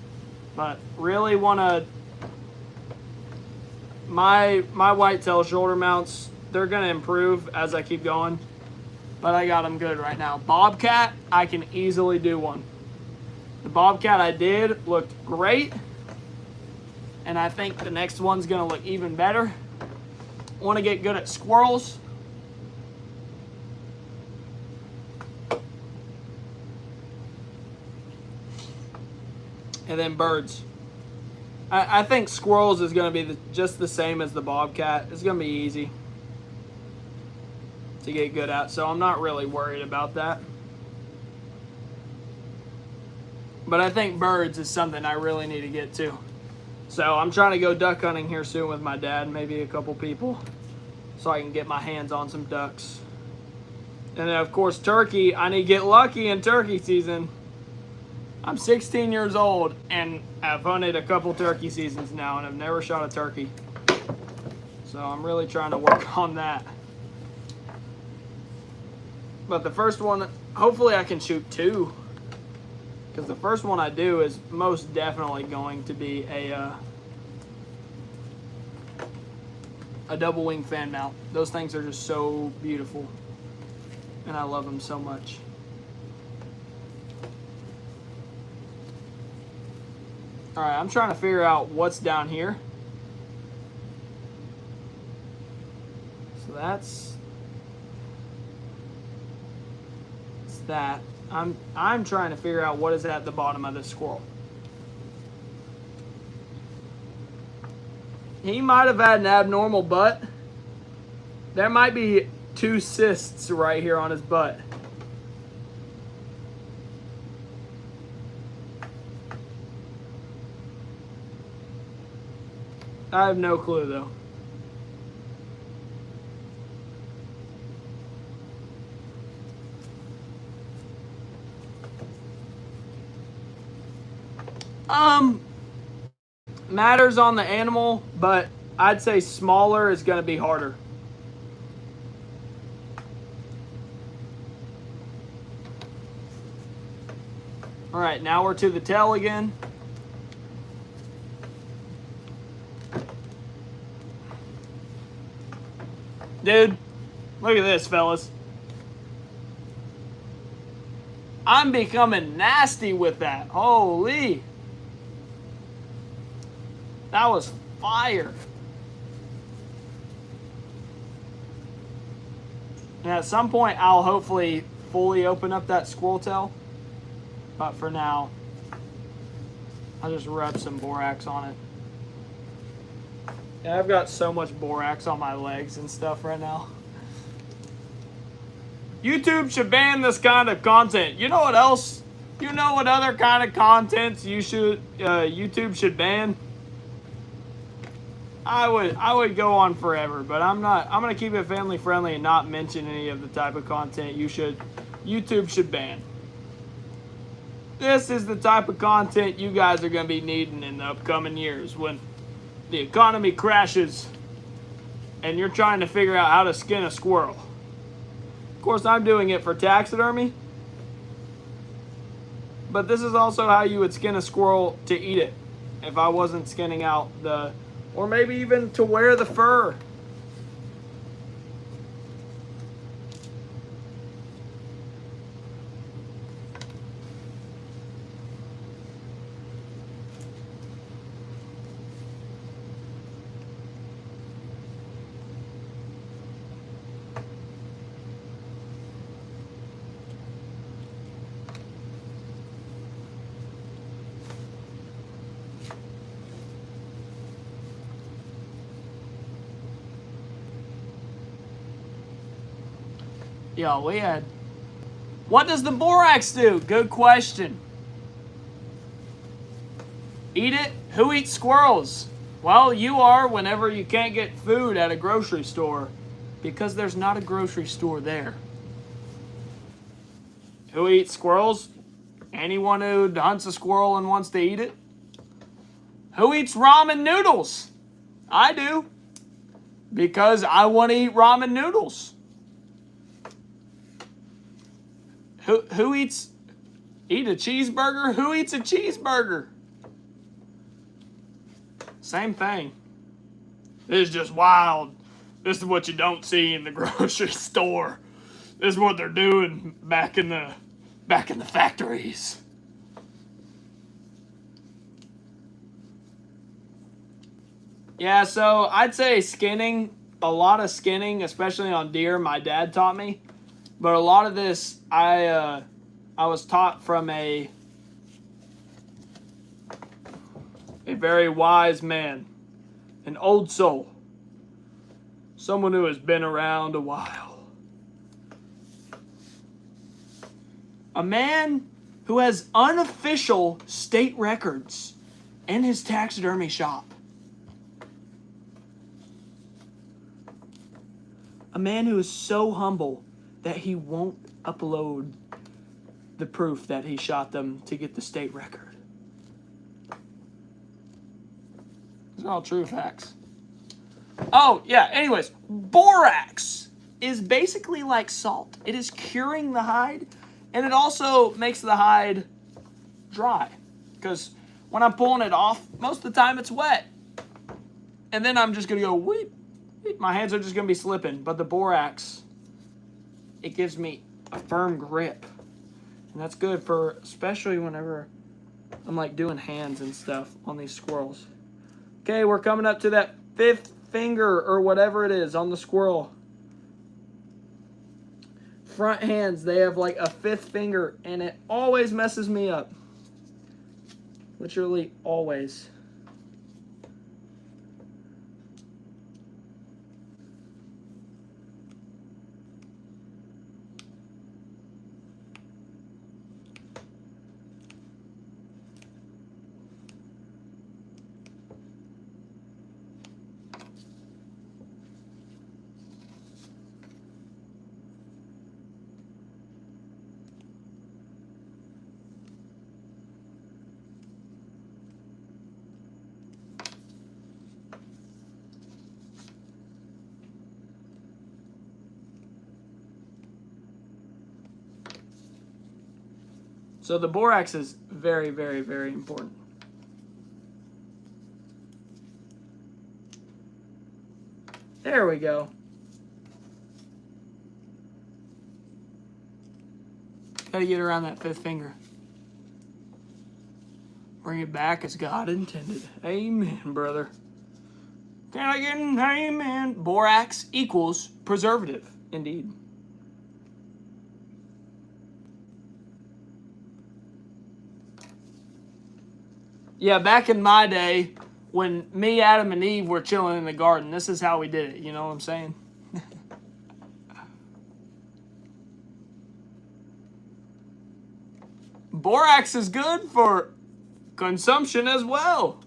but really want to. My whitetail shoulder mounts, they're going to improve as I keep going, but I got them good right now. Bobcat, I can easily do one. The Bobcat I did looked great, and I think the next one's going to look even better. Want to get good at squirrels. And then birds. I think squirrels is going to be just the same as the Bobcat. It's going to be easy to get good at, so I'm not really worried about that. But I think birds is something I really need to get to. So I'm trying to go duck hunting here soon with my dad, maybe a couple people, so I can get my hands on some ducks. And then, of course, turkey. I need to get lucky in turkey season. I'm 16 years old, and I've hunted a couple turkey seasons now, and I've never shot a turkey. So I'm really trying to work on that. But the first one, hopefully I can shoot 2. Because the first one I do is most definitely going to be a double wing fan mount. Those things are just so beautiful, and I love them so much. All right, I'm trying to figure out what's down here. So that's that. I'm trying to figure out what is at the bottom of this squirrel. He might have had an abnormal butt. There might be 2 cysts right here on his butt. I have no clue though. Matters on the animal, but I'd say smaller is going to be harder. All right, now we're to the tail again. Dude, look at this, fellas. I'm becoming nasty with that. Holy. That was fire. And at some point, I'll hopefully fully open up that squirrel tail. But for now, I'll just rub some borax on it. And I've got so much borax on my legs and stuff right now. YouTube should ban this kind of content. You know what else? You know what other kind of content YouTube should ban? I would go on forever, but I'm not. I'm gonna keep it family friendly and not mention any of the type of content YouTube should ban. This is the type of content you guys are gonna be needing in the upcoming years when the economy crashes and you're trying to figure out how to skin a squirrel. Of course, I'm doing it for taxidermy, but this is also how you would skin a squirrel to eat it if I wasn't skinning out or maybe even to wear the fur. Yo, what does the borax do? Good question. Eat it? Who eats squirrels? Well, you are whenever you can't get food at a grocery store because there's not a grocery store there. Who eats squirrels? Anyone who hunts a squirrel and wants to eat it? Who eats ramen noodles? I do. Because I want to eat ramen noodles. Who eats a cheeseburger? Who eats a cheeseburger? Same thing. This is just wild. This is what you don't see in the grocery store. This is what they're doing back in the factories. Yeah, so I'd say skinning, a lot of skinning, especially on deer, my dad taught me. But a lot of this, I was taught from a very wise man, an old soul, someone who has been around a while. A man who has unofficial state records in his taxidermy shop. A man who is so humble that he won't upload the proof that he shot them to get the state record. These are all true facts. Oh, yeah, anyways, borax is basically like salt. It is curing the hide, and it also makes the hide dry. Because when I'm pulling it off, most of the time it's wet. And then I'm just going to go, weep. My hands are just going to be slipping. But the borax, it gives me a firm grip. And that's good for, especially whenever I'm like doing hands and stuff on these squirrels. Okay, we're coming up to that 5th finger or whatever it is on the squirrel. Front hands, they have like a 5th finger, and it always messes me up. Literally always. So the borax is very, very, very important. There we go. Gotta get around that 5th finger. Bring it back as God intended. Amen, brother. Can I get an amen? Borax equals preservative, indeed. Yeah, back in my day, when me, Adam, and Eve were chilling in the garden, this is how we did it. You know what I'm saying? Borax is good for consumption as well.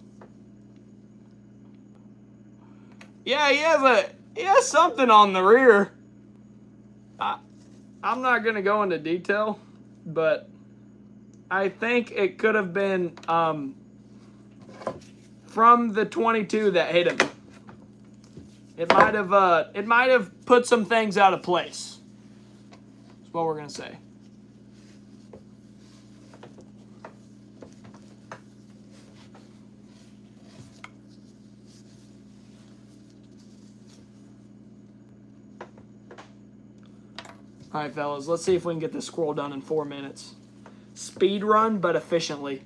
Yeah, he has something on the rear. I'm not going to go into detail, but I think it could have been from the 22 that hit him. It might have put some things out of place. That's what we're going to say. All right, fellas, let's see if we can get this squirrel done in 4 minutes. Speed run, but efficiently.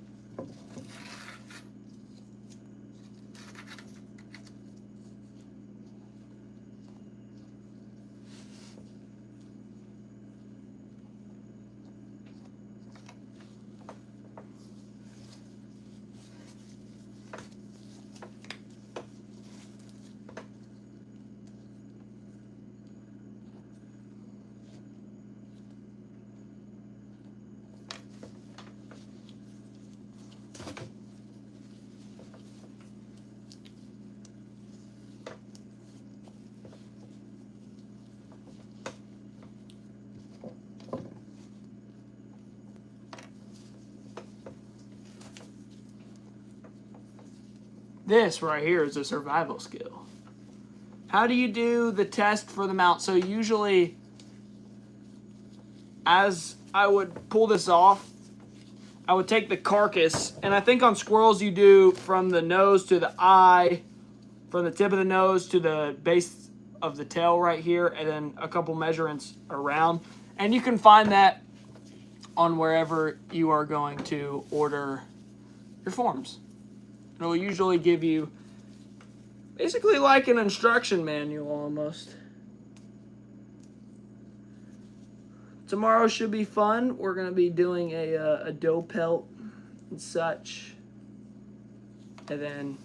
This right here is a survival skill. How do you do the test for the mount? So usually, as I would pull this off, I would take the carcass, and I think on squirrels you do from the nose to the eye, from the tip of the nose to the base of the tail right here, and then a couple measurements around. And you can find that on wherever you are going to order your forms. It'll usually give you basically like an instruction manual almost. Tomorrow should be fun. We're going to be doing a dough pelt and such. And then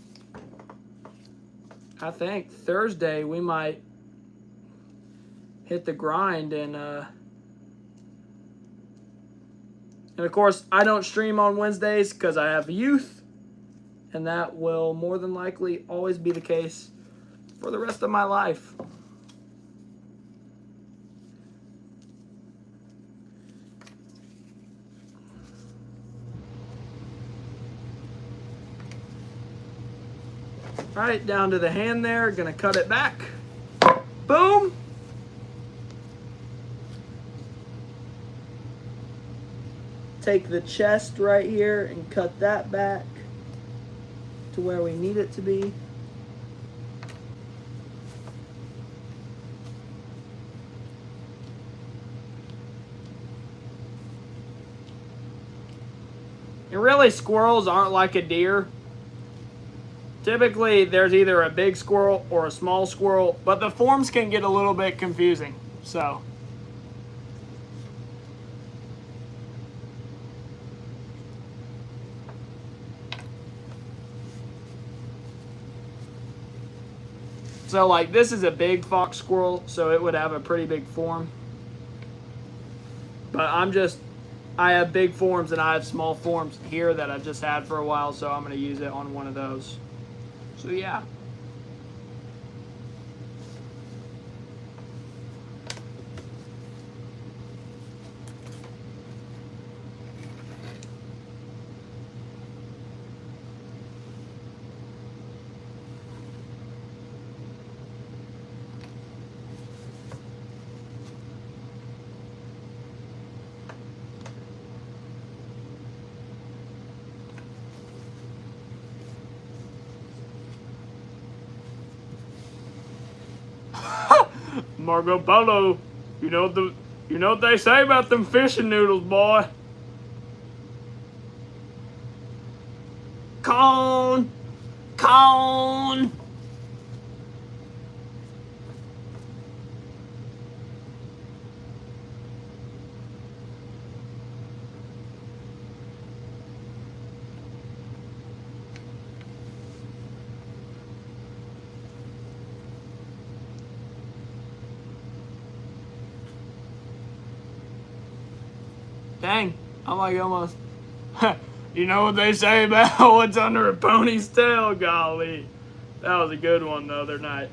I think Thursday we might hit the grind and of course I don't stream on Wednesdays because I have youth, and that will more than likely always be the case for the rest of my life. All right, down to the hand there, gonna cut it back. Boom. Take the chest right here and cut that back to where we need it to be. And really, squirrels aren't like a deer. Typically, there's either a big squirrel or a small squirrel, but the forms can get a little bit confusing. So, like this is a big fox squirrel, so it would have a pretty big form. But I have big forms and I have small forms here that I've just had for a while, so I'm going to use it on one of those. So yeah. Marco Polo, you know what they say about them fishing noodles, boy. Cone, cone. Dang, I'm like almost, you know what they say about what's under a pony's tail? Golly, that was a good one the other night.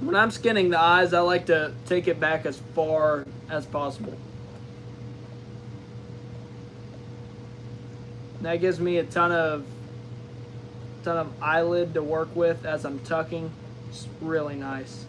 When I'm skinning the eyes, I like to take it back as far as possible. That gives me a ton of eyelid to work with as I'm tucking. It's really nice.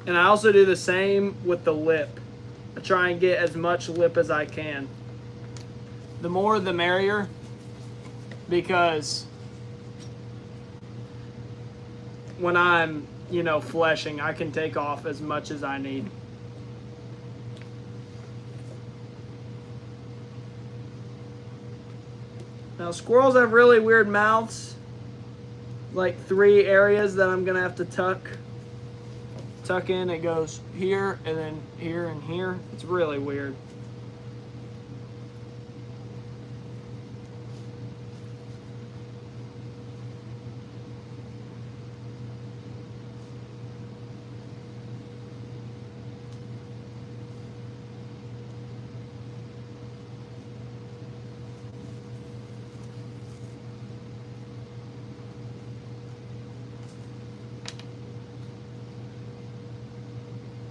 And I also do the same with the lip. I try and get as much lip as I can. The more the merrier, because when I'm, fleshing, I can take off as much as I need. Now, squirrels have really weird mouths, like 3 areas that I'm gonna have to tuck in. It goes here and then here and here. It's really weird.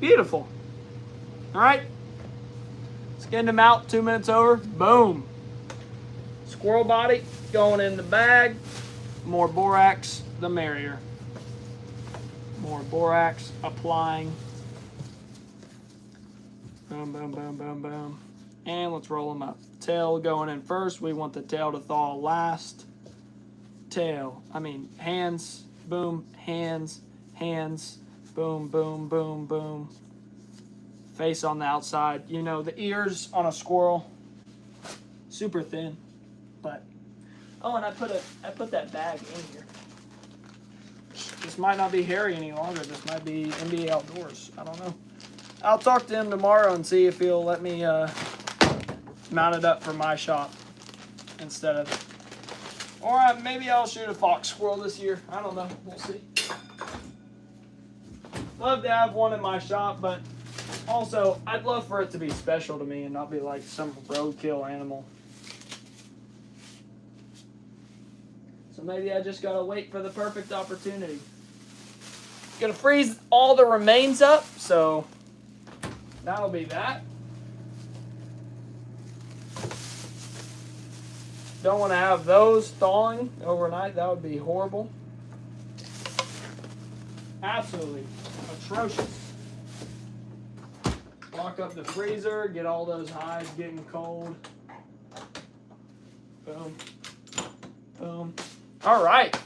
Beautiful. All right. Skinned them out, 2 minutes over. Boom. Squirrel body going in the bag. More borax, the merrier. More borax applying. Boom, boom, boom, boom, boom. And let's roll them up. Tail going in first. We want the tail to thaw last. Hands. Boom. Hands. Hands. Boom, boom, boom, boom. Face on the outside. The ears on a squirrel, super thin. But and I put that bag in here. This might not be Harry any longer. This might be MBA Outdoors. I don't know. I'll talk to him tomorrow and see if he'll let me mount it up for my shop instead of. Or maybe I'll shoot a fox squirrel this year. I don't know. We'll see. Love to have one in my shop, but also I'd love for it to be special to me and not be like some roadkill animal. So maybe I just gotta wait for the perfect opportunity. Gonna freeze all the remains up, so that'll be that. Don't want to have those thawing overnight. That would be horrible. Absolutely atrocious. Lock up the freezer, get all those hides getting cold. Boom. Boom. All right.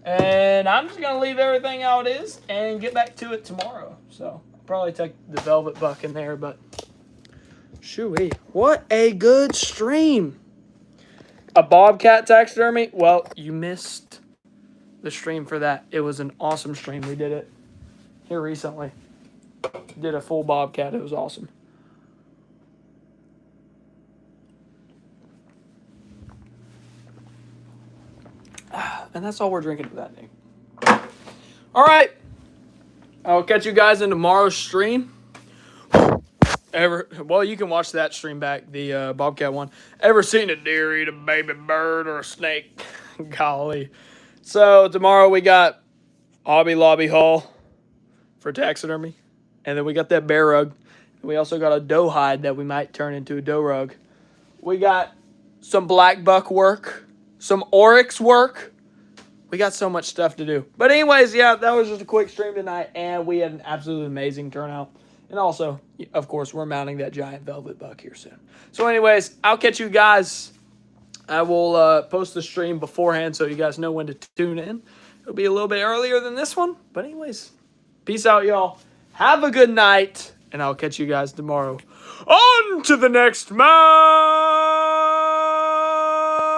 And I'm just going to leave everything how it is and get back to it tomorrow. So I'll probably take the velvet buck in there, but shoo-wee. What a good stream. A bobcat taxidermy? Well, you missed the stream for that. It was an awesome stream. We did it here recently. Did a full bobcat. It was awesome. And that's all we're drinking for that day. All right. I'll catch you guys in tomorrow's stream. Well, you can watch that stream back, the bobcat one. Ever seen a deer eat a baby bird or a snake? Golly. So tomorrow we got Hobby Lobby haul for taxidermy. And then we got that bear rug. We also got a doe hide that we might turn into a doe rug. We got some black buck work. Some oryx work. We got so much stuff to do. But anyways, yeah, that was just a quick stream tonight. And we had an absolutely amazing turnout. And also, of course, we're mounting that giant velvet buck here soon. So anyways, I'll catch you guys. I will post the stream beforehand so you guys know when to tune in. It'll be a little bit earlier than this one. But anyways, peace out, y'all. Have a good night. And I'll catch you guys tomorrow. On to the next match.